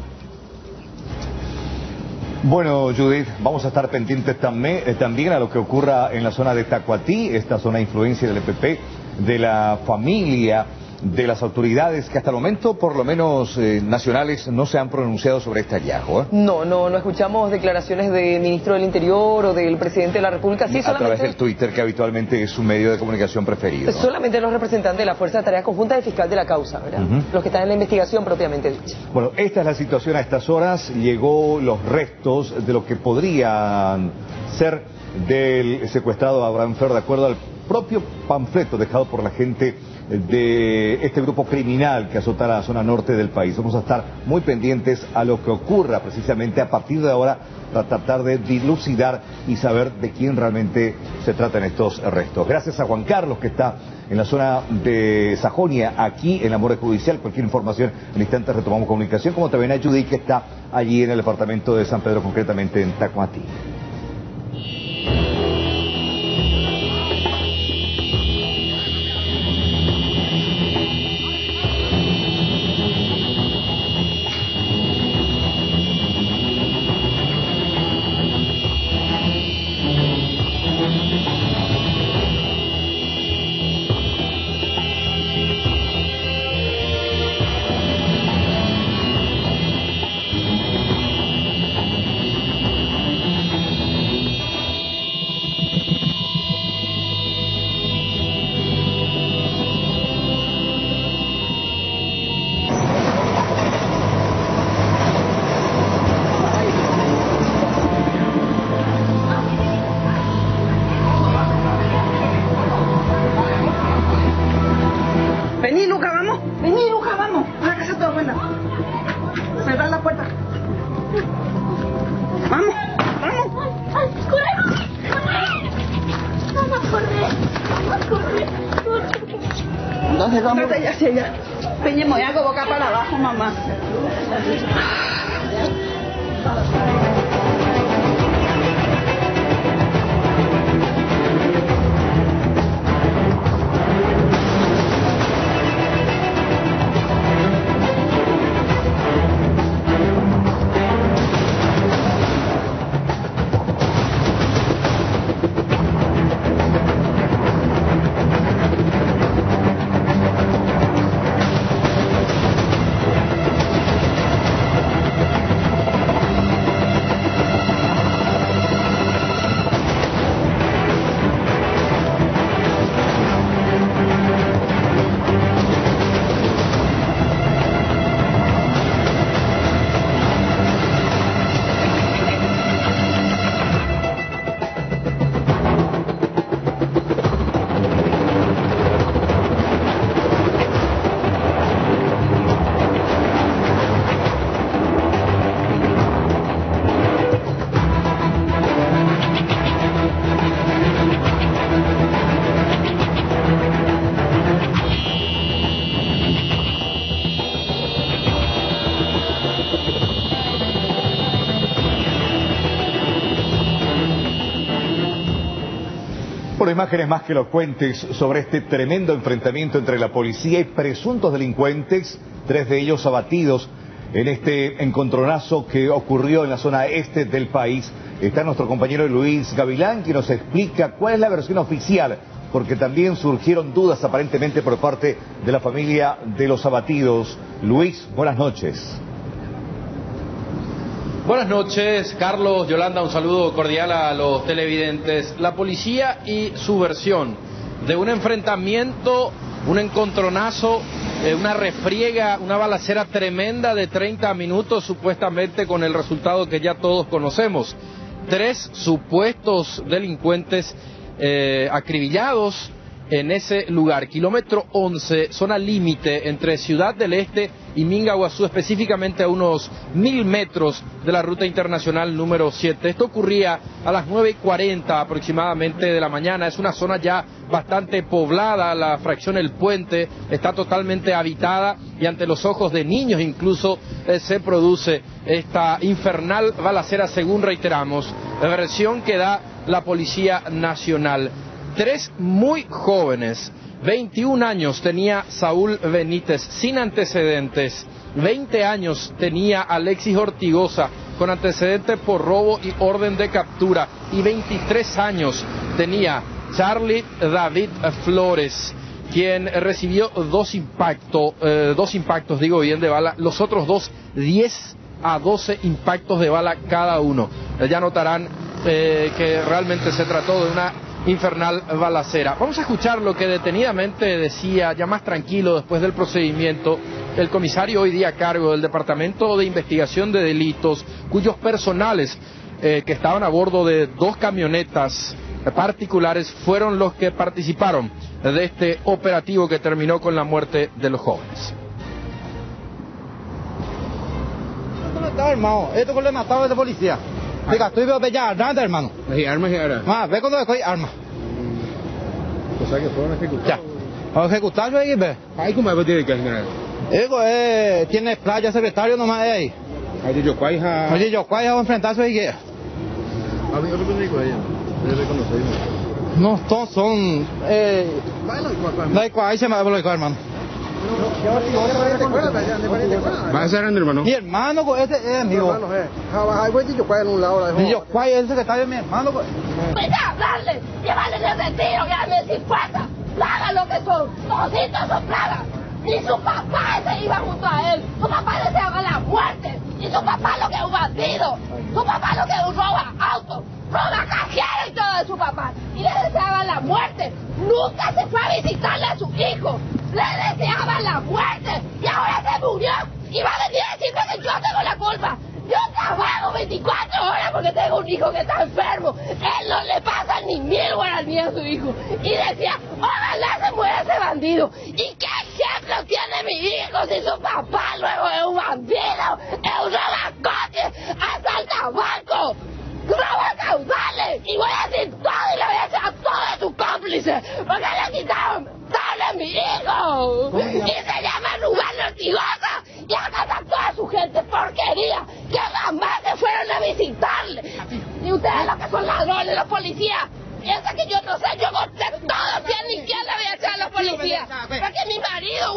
Bueno, Judith, vamos a estar pendientes también a lo que ocurra en la zona de Tacuatí, esta zona de influencia del EPP, de la familia, de las autoridades que hasta el momento, por lo menos nacionales, no se han pronunciado sobre este hallazgo. No escuchamos declaraciones del ministro del Interior o del presidente de la República. Sí, a través del Twitter, que habitualmente es su medio de comunicación preferido. Solamente los representantes de la Fuerza de Tarea Conjunta del fiscal de la causa, ¿verdad? Los que están en la investigación propiamente dicha. Bueno, esta es la situación a estas horas. Llegó los restos de lo que podrían ser del secuestrado Abraham Fer, de acuerdo al propio panfleto dejado por la gente de este grupo criminal que azota la zona norte del país. Vamos a estar muy pendientes a lo que ocurra precisamente a partir de ahora para tratar de dilucidar y saber de quién realmente se tratan estos restos. Gracias a Juan Carlos, que está en la zona de Sajonia, aquí en la morgue judicial. Cualquier información, en instantes retomamos comunicación, como también a Judy, que está allí en el departamento de San Pedro, concretamente en Tacuatí. Peña, me voy a boca para abajo, mamá. Por imágenes más que elocuentes sobre este tremendo enfrentamiento entre la policía y presuntos delincuentes, 3 de ellos abatidos en este encontronazo que ocurrió en la zona este del país. Está nuestro compañero Luis Gavilán, que nos explica cuál es la versión oficial, porque también surgieron dudas aparentemente por parte de la familia de los abatidos. Luis, buenas noches. Buenas noches, Carlos, Yolanda, un saludo cordial a los televidentes. La policía y su versión de un enfrentamiento, un encontronazo, una refriega, una balacera tremenda de 30 minutos, supuestamente con el resultado que ya todos conocemos. 3 supuestos delincuentes acribillados en ese lugar. Kilómetro 11, zona límite entre Ciudad del Este y Mingaguazú, específicamente a unos 1000 metros de la ruta internacional número 7. Esto ocurría a las 9:40 aproximadamente de la mañana. Es una zona ya bastante poblada, la fracción El Puente está totalmente habitada y ante los ojos de niños incluso se produce esta infernal balacera, según reiteramos, la versión que da la Policía Nacional. 3 muy jóvenes, 21 años tenía Saúl Benítez, sin antecedentes, 20 años tenía Alexis Ortigosa, con antecedentes por robo y orden de captura, y 23 años tenía Charlie David Flores, quien recibió dos impactos de bala, los otros dos 10 a 12 impactos de bala cada uno. Ya notarán que realmente se trató de una infernal balacera. Vamos a escuchar lo que detenidamente decía, ya más tranquilo después del procedimiento, el comisario hoy día a cargo del Departamento de Investigación de Delitos, cuyos personales que estaban a bordo de 2 camionetas particulares fueron los que participaron de este operativo que terminó con la muerte de los jóvenes. Esto no está armado, esto con le mataba a esta policía. Diga, estoy ya nada, hermano. ¿Y armas y ahora? Más, ve cuando hay armas. O sea que fueron ejecutados. Ya. A ejecutar, ve. Ahí como va a tener que generar. Tiene playa secretario nomás ahí. Allí yo cuaja. Allí yo cuaja va a enfrentarse ahí que. A mí otro médico ahí. Le reconocemos. No, todos son. No hay cuaja, se me va a bloquear, hermano. ¿Va a ser hermano? Mi hermano, ese es amigo. Y yo, ¿cuál es el secretario de mi hermano? Vete a hablarle, llévale de retiro, ya me fuerza. Plaga lo que son, toditos son plagas. Ni su papá ese iba junto a él. Su papá deseaba la muerte. Y su papá lo que es un bandido. Su papá lo que es un roba autos, roba cajero y todo de su papá. Y le deseaba la muerte. Nunca se fue a visitarle a su hijo. Le deseaba la muerte. Y ahora se murió. Y va a venir a decirme que yo tengo la culpa. Yo trabajo 24 horas porque tengo un hijo que está enfermo. Él no le pasa ni 1000 guaraníes a su hijo. Y decía, ojalá se muera ese bandido. ¿Y qué ejemplo tiene mi hijo si su papá luego es un bandido, es un robacoches, asalta bancos, roba caudales? Y voy a decir todo y le voy a decir a todos sus cómplices, porque le quitaron todo a mi hijo. Y se llama Rubén Ortigosa. Y acá está toda su gente porquería que jamás se fueron a visitarle. Y ustedes lo que son ladrones, los policías. Piensa que yo no sé, yo conté todo, ni quién le voy a echar a los policías. Porque mi marido,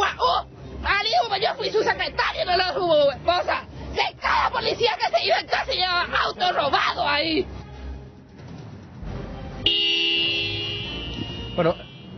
pues yo fui su secretario, no lo su esposa. De cada policía que se iba en casa se llevaba auto robado ahí. Bueno,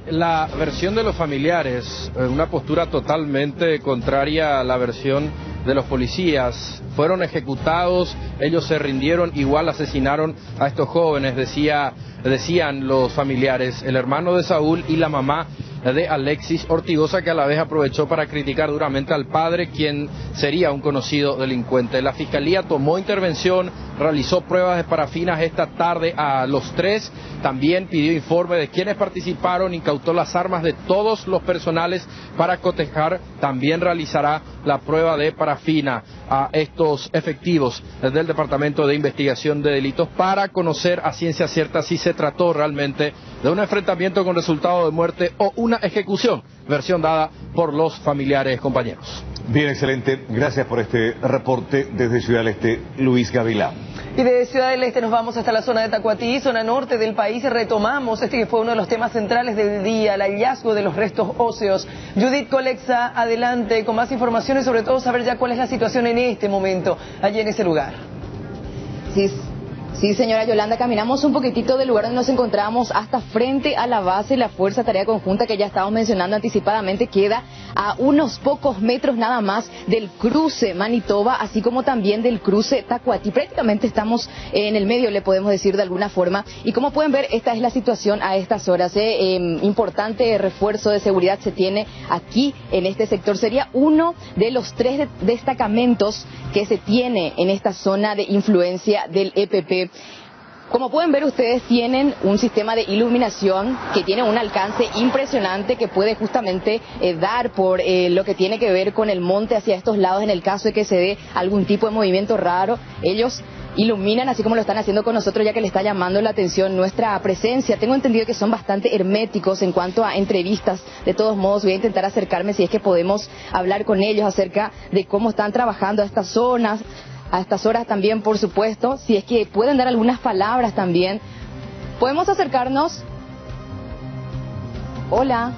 la versión de los familiares, una postura totalmente contraria a la versión de los policías. Fueron ejecutados, ellos se rindieron, igual asesinaron a estos jóvenes, decían los familiares, el hermano de Saúl y la mamá de Alexis Ortigosa, que a la vez aprovechó para criticar duramente al padre, quien sería un conocido delincuente. La fiscalía tomó intervención, realizó pruebas de parafinas esta tarde a los 3, también pidió informe de quienes participaron, incautó las armas de todos los personales para cotejar, también realizará la prueba de parafina a estos efectivos del Departamento de Investigación de Delitos para conocer a ciencia cierta si se trató realmente de un enfrentamiento con resultado de muerte o una ejecución, versión dada por los familiares, compañeros. Bien, excelente. Gracias por este reporte desde Ciudad del Este, Luis Gavilán. Y de Ciudad del Este nos vamos hasta la zona de Tacuatí, zona norte del país, y retomamos este que fue uno de los temas centrales del día, el hallazgo de los restos óseos. Judith Colexa, adelante con más información y sobre todo saber ya cuál es la situación en este momento allí en ese lugar. Sí, señora Yolanda, caminamos un poquitito del lugar donde nos encontramos hasta frente a la base de la Fuerza Tarea Conjunta que ya estábamos mencionando anticipadamente. Queda a unos pocos metros nada más del cruce Manitoba, así como también del cruce Tacuatí. Prácticamente estamos en el medio, le podemos decir de alguna forma. Y como pueden ver, esta es la situación a estas horas. Importante refuerzo de seguridad se tiene aquí en este sector. Sería uno de los 3 destacamentos que se tiene en esta zona de influencia del EPP. Como pueden ver ustedes, tienen un sistema de iluminación que tiene un alcance impresionante que puede justamente dar por lo que tiene que ver con el monte hacia estos lados en el caso de que se dé algún tipo de movimiento raro. Ellos iluminan así como lo están haciendo con nosotros, ya que le está llamando la atención nuestra presencia. Tengo entendido que son bastante herméticos en cuanto a entrevistas. De todos modos, voy a intentar acercarme si es que podemos hablar con ellos acerca de cómo están trabajando a estas zonas, a estas horas también, por supuesto, si es que pueden dar algunas palabras también. ¿Podemos acercarnos? Hola.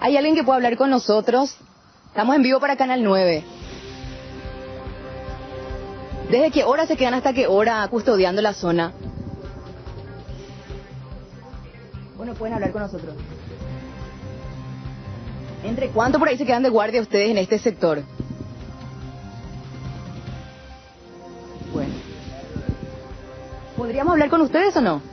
¿Hay alguien que pueda hablar con nosotros? Estamos en vivo para Canal 9. ¿Desde qué hora se quedan hasta qué hora custodiando la zona? Bueno, pueden hablar con nosotros. ¿Entre cuánto por ahí se quedan de guardia ustedes en este sector? Bueno. ¿Podríamos hablar con ustedes o no?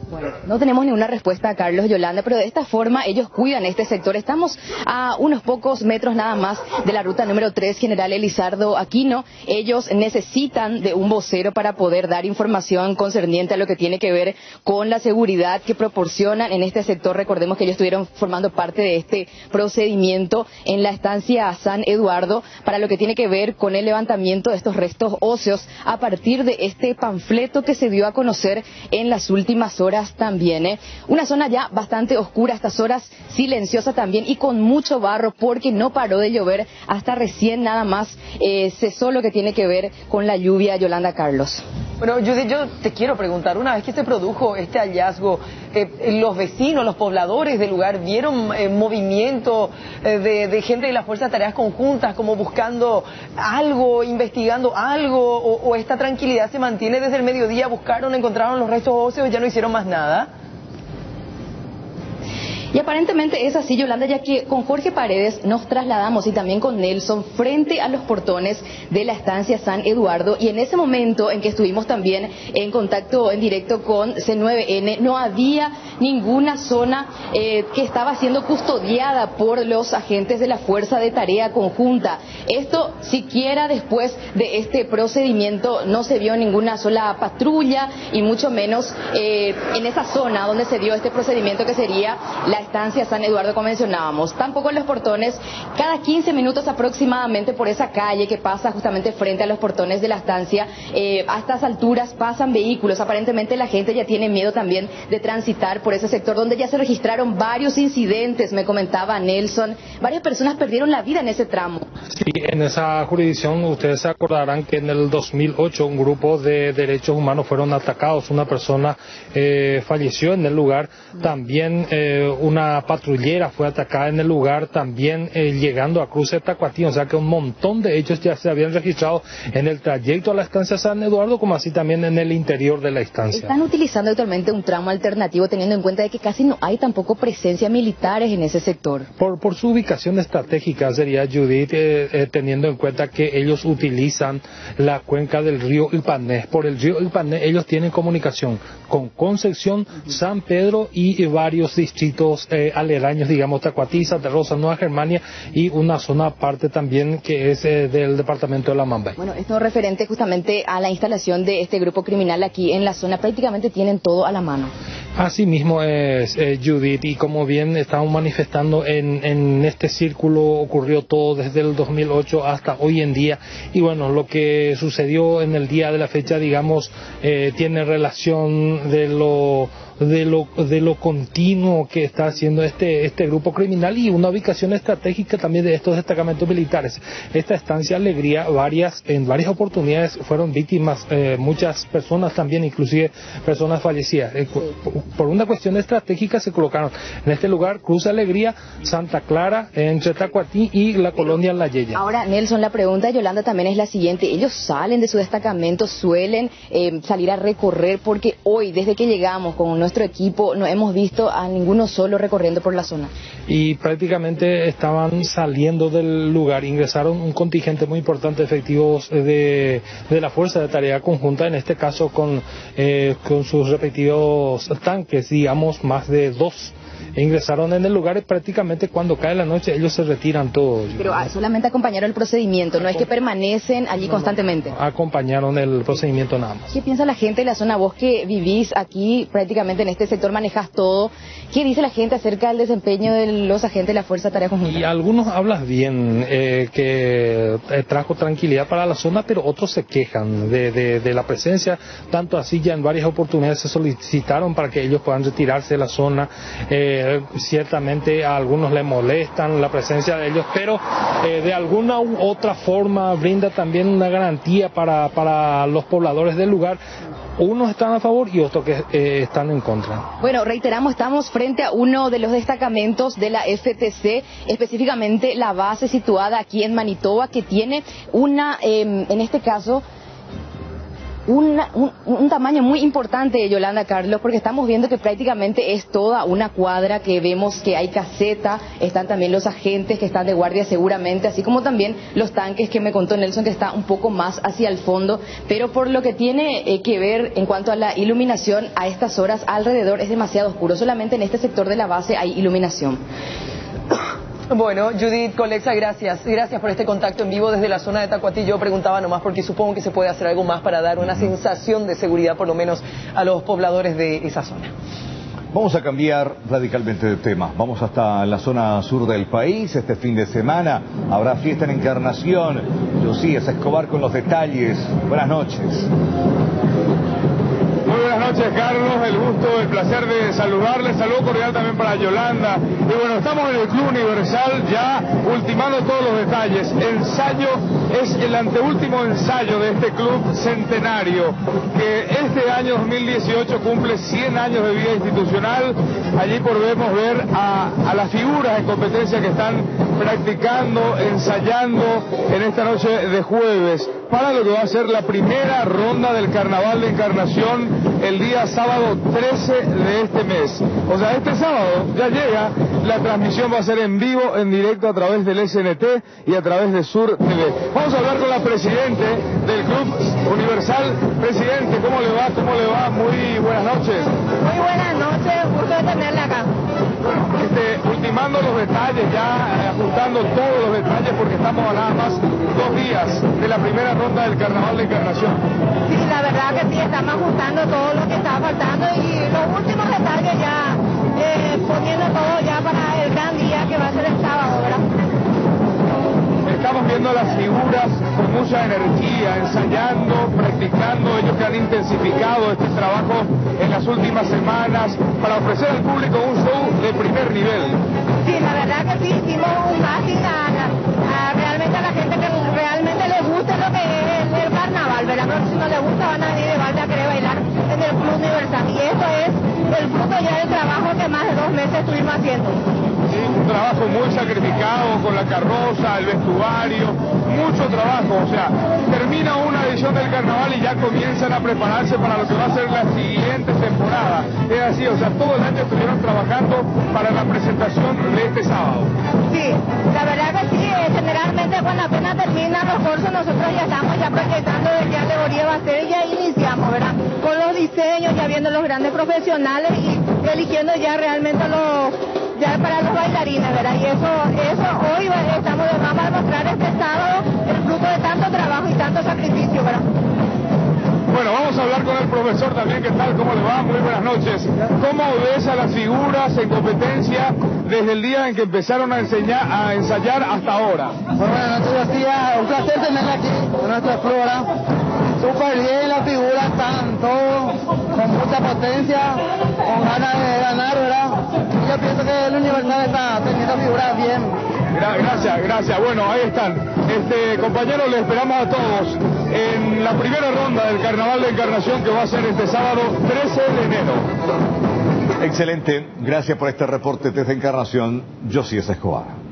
Bueno, no tenemos ninguna respuesta a Carlos, Yolanda, pero de esta forma ellos cuidan este sector. Estamos a unos pocos metros nada más de la ruta número 3, General Elizardo Aquino. Ellos necesitan de un vocero para poder dar información concerniente a lo que tiene que ver con la seguridad que proporcionan en este sector. Recordemos que ellos estuvieron formando parte de este procedimiento en la estancia San Eduardo para lo que tiene que ver con el levantamiento de estos restos óseos a partir de este panfleto que se dio a conocer en las últimas horas también, Una zona ya bastante oscura, estas horas silenciosa también y con mucho barro porque no paró de llover hasta recién nada más cesó lo que tiene que ver con la lluvia, Yolanda, Carlos. Bueno, Judith, yo te quiero preguntar, una vez que se produjo este hallazgo, los vecinos, los pobladores del lugar, ¿vieron movimiento de gente de las Fuerzas de Tareas Conjuntas como buscando algo, investigando algo, o esta tranquilidad se mantiene desde el mediodía? ¿Buscaron, encontraron los restos óseos y ya no hicieron más nada? Y aparentemente es así, Yolanda, ya que con Jorge Paredes nos trasladamos y también con Nelson frente a los portones de la estancia San Eduardo, y en ese momento en que estuvimos también en contacto en directo con C9N no había ninguna zona que estaba siendo custodiada por los agentes de la Fuerza de Tarea Conjunta. Esto siquiera después de este procedimiento no se vio ninguna sola patrulla y mucho menos en esa zona donde se dio este procedimiento que sería la estancia San Eduardo, como mencionábamos. Tampoco en los portones, cada 15 minutos aproximadamente por esa calle que pasa justamente frente a los portones de la estancia, a estas alturas pasan vehículos. Aparentemente la gente ya tiene miedo también de transitar por ese sector donde ya se registraron varios incidentes, me comentaba Nelson. Varias personas perdieron la vida en ese tramo. Sí, en esa jurisdicción ustedes se acordarán que en el 2008 un grupo de derechos humanos fueron atacados, una persona falleció en el lugar, también una patrullera fue atacada en el lugar, también llegando a Cruce de Tacuatín, o sea que un montón de hechos ya se habían registrado en el trayecto a la estancia San Eduardo, como así también en el interior de la estancia. Están utilizando actualmente un tramo alternativo teniendo en cuenta de que casi no hay tampoco presencia militares en ese sector. Por su ubicación estratégica sería, Judith, teniendo en cuenta que ellos utilizan la cuenca del río Ilpané. Por el río Ilpané ellos tienen comunicación con Concepción, San Pedro y varios distritos aledaños, digamos, Tacuatí, Santa Rosa, Nueva Germania y una zona aparte también que es del departamento de La Mambay. Bueno, esto referente justamente a la instalación de este grupo criminal aquí en la zona, prácticamente tienen todo a la mano. Así mismo es, Judith, y como bien estamos manifestando en este círculo ocurrió todo desde el 2008 hasta hoy en día, y bueno, lo que sucedió en el día de la fecha, digamos, tiene relación de lo continuo que está haciendo este grupo criminal y una ubicación estratégica también de estos destacamentos militares. Esta estancia Alegría, en varias oportunidades fueron víctimas, muchas personas también, inclusive personas fallecidas. Por una cuestión estratégica se colocaron en este lugar Cruz Alegría, Santa Clara, entre Tacuatí y la colonia La Yeya. Ahora, Nelson, la pregunta de Yolanda también es la siguiente. Ellos salen de su destacamento, suelen salir a recorrer, porque hoy, desde que llegamos con nuestro equipo, no hemos visto a ninguno solo recorriendo por la zona. Y prácticamente estaban saliendo del lugar, ingresaron un contingente muy importante de efectivos de la Fuerza de Tarea Conjunta, en este caso con sus respectivos tanques tanques, digamos más de 2 ingresaron en el lugar y prácticamente cuando cae la noche ellos se retiran todos. Pero solamente acompañaron el procedimiento, no es que permanecen allí constantemente. Acompañaron el procedimiento nada más. ¿Qué piensa la gente de la zona? Vos que vivís aquí prácticamente en este sector, manejas todo. ¿Qué dice la gente acerca del desempeño de los agentes de la Fuerza de Tarea Conjunta? Y algunos hablan bien, que trajo tranquilidad para la zona, pero otros se quejan de la presencia, tanto así ya en varias oportunidades se solicitaron para que ellos puedan retirarse de la zona. Ciertamente a algunos les molestan la presencia de ellos, pero de alguna u otra forma brinda también una garantía para los pobladores del lugar. Unos están a favor y otros que están en contra. Bueno, reiteramos, estamos frente a uno de los destacamentos de la FTC, específicamente la base situada aquí en Manitoba, que tiene una, en este caso, un tamaño muy importante, Yolanda, Carlos, porque estamos viendo que prácticamente es toda una cuadra, que vemos que hay caseta, están también los agentes que están de guardia seguramente, así como también los tanques que me contó Nelson, que está un poco más hacia el fondo, pero por lo que tiene que ver en cuanto a la iluminación, a estas horas alrededor es demasiado oscuro, solamente en este sector de la base hay iluminación. Bueno, Judith Colexa, gracias por este contacto en vivo desde la zona de Tacuatí. Yo preguntaba nomás porque supongo que se puede hacer algo más para dar una sensación de seguridad, por lo menos a los pobladores de esa zona. Vamos a cambiar radicalmente de tema. Vamos hasta la zona sur del país. Este fin de semana habrá fiesta en Encarnación. Josías Escobar con los detalles. Buenas noches. Muy buenas noches, Carlos, el gusto, el placer de saludarles, saludo cordial también para Yolanda. Y bueno, estamos en el Club Universal ya ultimando todos los detalles. Ensayo, es el anteúltimo ensayo de este club centenario, que este año 2018 cumple 100 años de vida institucional. Allí podemos ver a las figuras en competencia que están practicando, ensayando en esta noche de jueves, para lo que va a ser la primera ronda del Carnaval de Encarnación el día sábado 13 de este mes. O sea, este sábado ya llega, la transmisión va a ser en vivo, en directo a través del SNT y a través de Sur TV. Vamos a hablar con la presidente del Club Universal. Presidente, ¿cómo le va? ¿Cómo le va? Muy buenas noches. Muy buenas noches, gusto de tenerla acá. Ultimando los detalles, ya ajustando todos los detalles, porque estamos a nada más 2 días de la primera ronda del Carnaval de Encarnación. Sí, la verdad que sí, estamos ajustando todo lo que está faltando y los últimos detalles ya poniendo todo ya para el gran día que va a ser el sábado, ¿verdad? Estamos viendo las figuras con mucha energía, ensayando, practicando, ellos que han intensificado este trabajo en las últimas semanas para ofrecer al público un show de primer nivel. Sí, la verdad que sí, hicimos un casting realmente a la gente que realmente les guste lo que es el carnaval, ¿verdad? Pero si no les gusta van a venir de balde a querer bailar en el Club Universal. Y esto es el fruto ya del trabajo que más de 2 meses estuvimos haciendo. Sí, un trabajo muy sacrificado con la carroza, el vestuario, mucho trabajo. O sea, termina una edición del carnaval y ya comienzan a prepararse para lo que va a ser la siguiente temporada. Es así, o sea, todo el año estuvieron trabajando para la presentación de este sábado. Sí, la verdad que sí, generalmente cuando apenas terminan los cursos nosotros ya estamos ya proyectando de qué alegoría va a ser y ya iniciamos, ¿verdad? Con los diseños, ya viendo los grandes profesionales y eligiendo ya realmente ya para los bailarines, ¿verdad? Y eso hoy vamos a mostrar este sábado el fruto de tanto trabajo y tanto sacrificio, ¿verdad? Bueno, vamos a hablar con el profesor también. ¿Qué tal? ¿Cómo le va? Muy buenas noches. ¿Cómo ves a las figuras en competencia desde el día en que empezaron a ensayar hasta ahora? Buenas noches, García. Un placer tenerla aquí en nuestra flora. Súper bien, las figuras están todos con mucha potencia, con ganas de ganar, ¿verdad? Y yo pienso que el Universal está teniendo figuras bien. Gracias. Bueno, ahí están. Compañeros, les esperamos a todos en la primera ronda del Carnaval de Encarnación, que va a ser este sábado 13 de enero. Excelente. Gracias por este reporte desde Encarnación. Josías Escobar.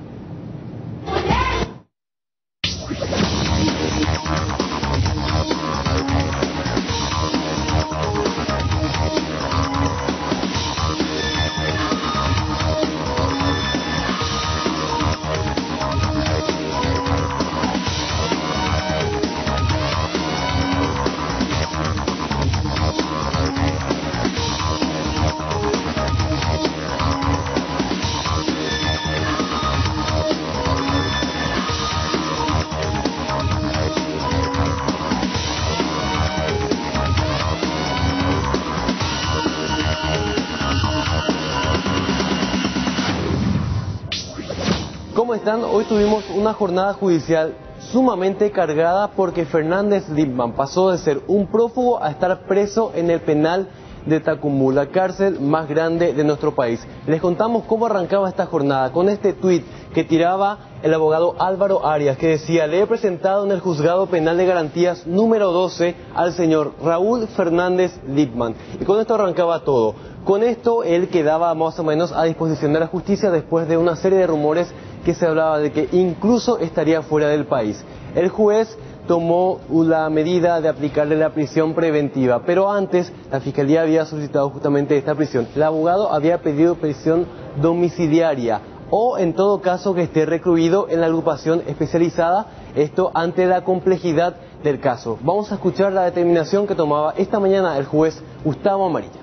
¿Cómo están? Hoy tuvimos una jornada judicial sumamente cargada porque Fernández Lipman pasó de ser un prófugo a estar preso en el penal de Tacumbú, la cárcel más grande de nuestro país. Les contamos cómo arrancaba esta jornada con este tuit que tiraba el abogado Álvaro Arias, que decía: le he presentado en el juzgado penal de garantías número 12 al señor Raúl Fernández Lipman. Y con esto arrancaba todo. Con esto él quedaba más o menos a disposición de la justicia después de una serie de rumores que se hablaba de que incluso estaría fuera del país. El juez tomó la medida de aplicarle la prisión preventiva, pero antes la Fiscalía había solicitado justamente esta prisión. El abogado había pedido prisión domiciliaria o en todo caso que esté recluido en la agrupación especializada, esto ante la complejidad del caso. Vamos a escuchar la determinación que tomaba esta mañana el juez Gustavo Amarilla.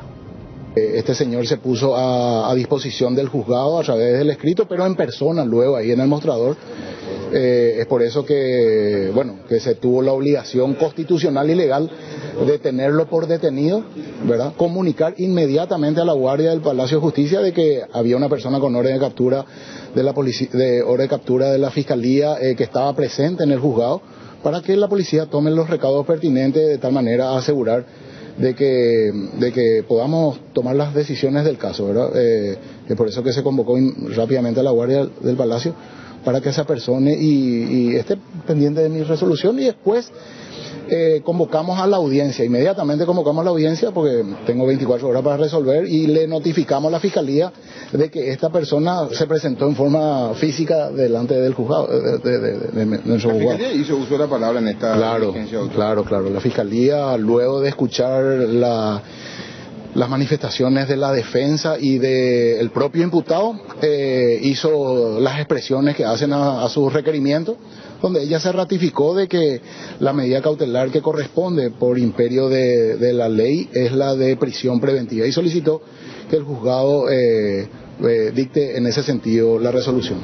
Este señor se puso a disposición del juzgado a través del escrito, pero en persona luego ahí en el mostrador. Es por eso que, bueno, que se tuvo la obligación constitucional y legal de tenerlo por detenido, ¿verdad? Comunicar inmediatamente a la guardia del Palacio de Justicia de que había una persona con orden de captura de la policía, orden de captura de la Fiscalía que estaba presente en el juzgado, para que la policía tome los recaudos pertinentes de tal manera a asegurar de que podamos tomar las decisiones del caso, ¿verdad? Es por eso que se convocó rápidamente a la guardia del Palacio para que se apersone y esté pendiente de mi resolución, y después convocamos a la audiencia, inmediatamente convocamos a la audiencia porque tengo 24 horas para resolver, y le notificamos a la Fiscalía de que esta persona se presentó en forma física delante del juzgado, de nuestro juzgado. ¿La Fiscalía hizo uso de la palabra en esta diligencia? Claro. La Fiscalía, luego de escuchar las manifestaciones de la defensa y del propio imputado, hizo las expresiones que hacen a sus requerimientos, donde ella se ratificó de que la medida cautelar que corresponde por imperio de la ley es la de prisión preventiva, y solicitó que el juzgado dicte en ese sentido la resolución.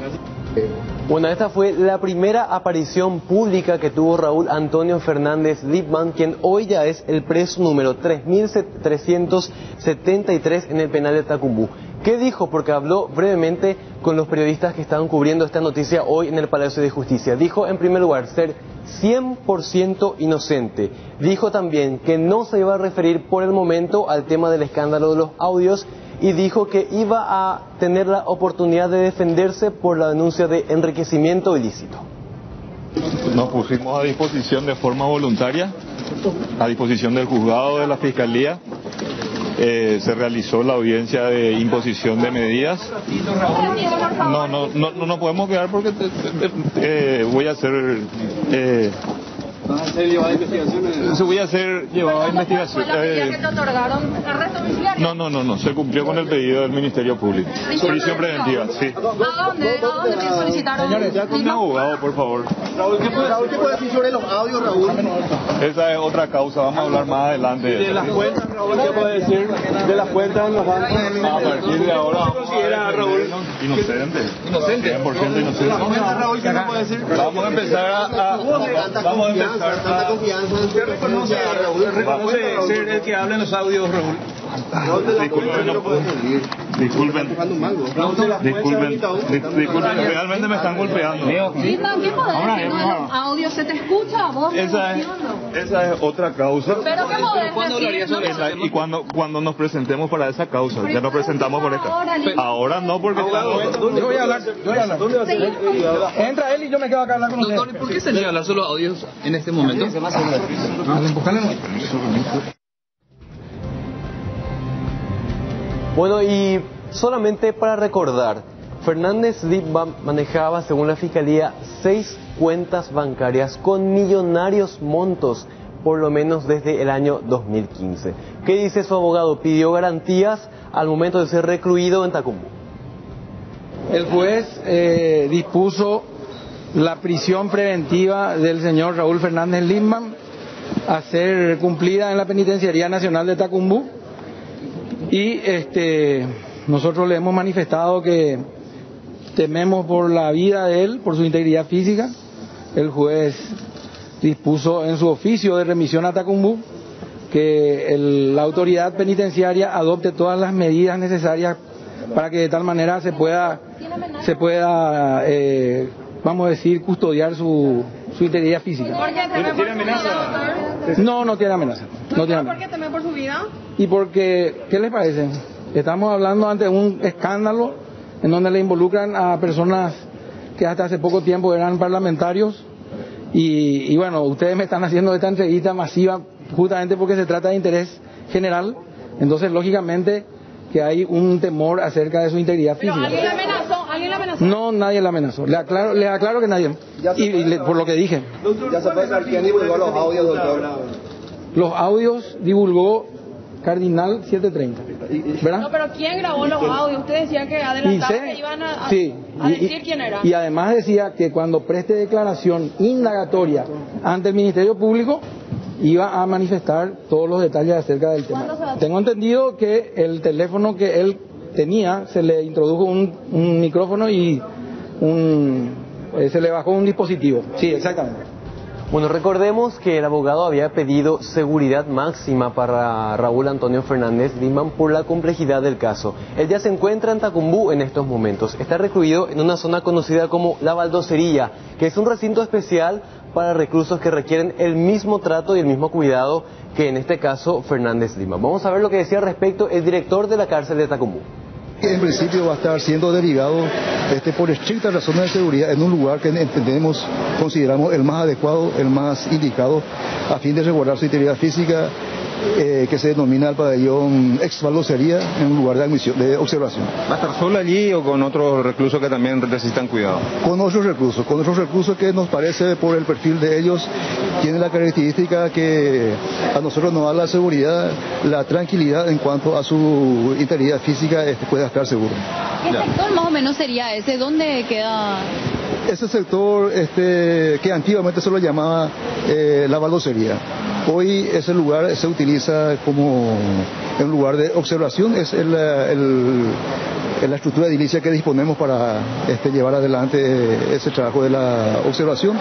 Bueno, esta fue la primera aparición pública que tuvo Raúl Antonio Fernández Lipman, quien hoy ya es el preso número 3373 en el penal de Tacumbú. ¿Qué dijo? Porque habló brevemente con los periodistas que estaban cubriendo esta noticia hoy en el Palacio de Justicia. Dijo, en primer lugar, ser 100% inocente. Dijo también que no se iba a referir por el momento al tema del escándalo de los audios, y dijo que iba a tener la oportunidad de defenderse por la denuncia de enriquecimiento ilícito. Nos pusimos a disposición de forma voluntaria, a disposición del juzgado, de la Fiscalía. Se realizó la audiencia de imposición de medidas. No podemos quedar porque voy a hacer... Se voy a hacer llevado a investigación. ¿Fue la medida que te otorgaron arresto domiciliario? No, se cumplió con el pedido del Ministerio Público. Prisión preventiva, sí. ¿A dónde me solicitaron? Señores, ya con mi abogado, por favor. Raúl, ¿qué puede decir sobre los audios, Raúl? Esa es otra causa, vamos a hablar más adelante. ¿De las cuentas, Raúl, qué puede decir? ¿De las cuentas en los bancos? A partir de ahora ¿Qué considera, Raúl? Inocente. 100% inocente. Raúl, ¿qué puede decir? Vamos a empezar tanta confianza en su reconoce, Raúl. Reconoce ser el que habla en los audios, Raúl. Disculpen, realmente me están golpeando. ¿Qué podés decir de los audios? ¿Se te escucha a vos? Esa es otra causa. ¿Pero qué podés decir? Y cuando nos presentemos para esa causa, ya nos presentamos por esta. Ahora no, porque... Yo voy a hablar. Entra él y yo me quedo acá a hablar con usted. Doctor, ¿por qué se le hablar solo audios en este momento? Bueno, y solamente para recordar, Fernández Lipman manejaba, según la Fiscalía, 6 cuentas bancarias con millonarios montos, por lo menos desde el año 2015. ¿Qué dice su abogado? Pidió garantías al momento de ser recluido en Tacumbú. El juez dispuso la prisión preventiva del señor Raúl Fernández Lipman a ser cumplida en la Penitenciaría Nacional de Tacumbú, y nosotros le hemos manifestado que tememos por la vida de él, por su integridad física. El juez dispuso en su oficio de remisión a Tacumbú que la autoridad penitenciaria adopte todas las medidas necesarias para que de tal manera se pueda vamos a decir, custodiar su integridad física. ¿Por qué teme por su vida, doctor? No tiene amenaza. No tiene ¿Por amenaza. qué teme por su vida? Y porque, ¿qué les parece? Estamos hablando ante un escándalo en donde le involucran a personas que hasta hace poco tiempo eran parlamentarios y bueno, ustedes me están haciendo esta entrevista masiva justamente porque se trata de interés general, entonces lógicamente que hay un temor acerca de su integridad ¿Pero física. alguien la amenazó? ¿Alguien la amenazó? No, nadie la amenazó. Les aclaro que nadie. Por lo que dije. Ya se puede saber quién divulgó los audios, doctor. Los audios divulgó Cardinal 730. ¿Verdad? No, pero ¿quién grabó los audios? Usted decía que adelantaba que iban a decir quién era. Y además decía que cuando preste declaración indagatoria ante el Ministerio Público iba a manifestar todos los detalles acerca del tema. Tengo entendido que el teléfono que él tenía se le introdujo un micrófono y se le bajó un dispositivo. Sí, exactamente. Bueno, recordemos que el abogado había pedido seguridad máxima para Raúl Antonio Fernández Dimán por la complejidad del caso. Él ya se encuentra en Tacumbú en estos momentos. Está recluido en una zona conocida como La Baldocería, que es un recinto especial para reclusos que requieren el mismo trato y el mismo cuidado que en este caso Fernández Dimán. Vamos a ver lo que decía al respecto el director de la cárcel de Tacumbú. En principio va a estar siendo derivado por estrictas razones de seguridad en un lugar que consideramos el más adecuado, el más indicado, a fin de resguardar su integridad física, que se denomina el pabellón ex baldocería, en un lugar de admisión, de observación. ¿Va a estar solo allí o con otros reclusos que también necesitan cuidado? Con otros reclusos que nos parece por el perfil de ellos tienen la característica que a nosotros nos da la seguridad, la tranquilidad en cuanto a su integridad física, pueda estar seguro. ¿Qué sector más o menos sería ese? ¿Dónde queda? Ese sector que antiguamente se lo llamaba la baldocería. Hoy ese lugar se utiliza como un lugar de observación, es la estructura edilicia que disponemos para llevar adelante ese trabajo de la observación.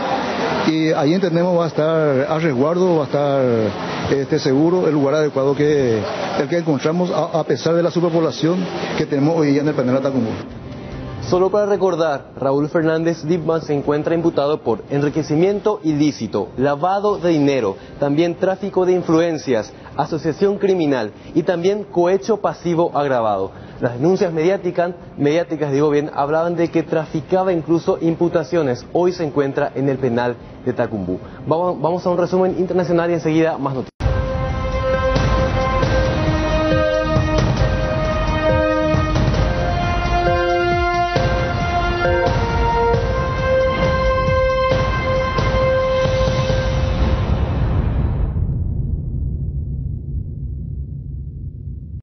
Y ahí entendemos va a estar a resguardo, va a estar seguro, el lugar adecuado el que encontramos a pesar de la superpoblación que tenemos hoy en el penal de Tacumbú. Solo para recordar, Raúl Fernández Dimán se encuentra imputado por enriquecimiento ilícito, lavado de dinero, también tráfico de influencias, asociación criminal y también cohecho pasivo agravado. Las denuncias mediáticas hablaban de que traficaba incluso imputaciones. Hoy se encuentra en el penal de Tacumbú. Vamos a un resumen internacional y enseguida más noticias.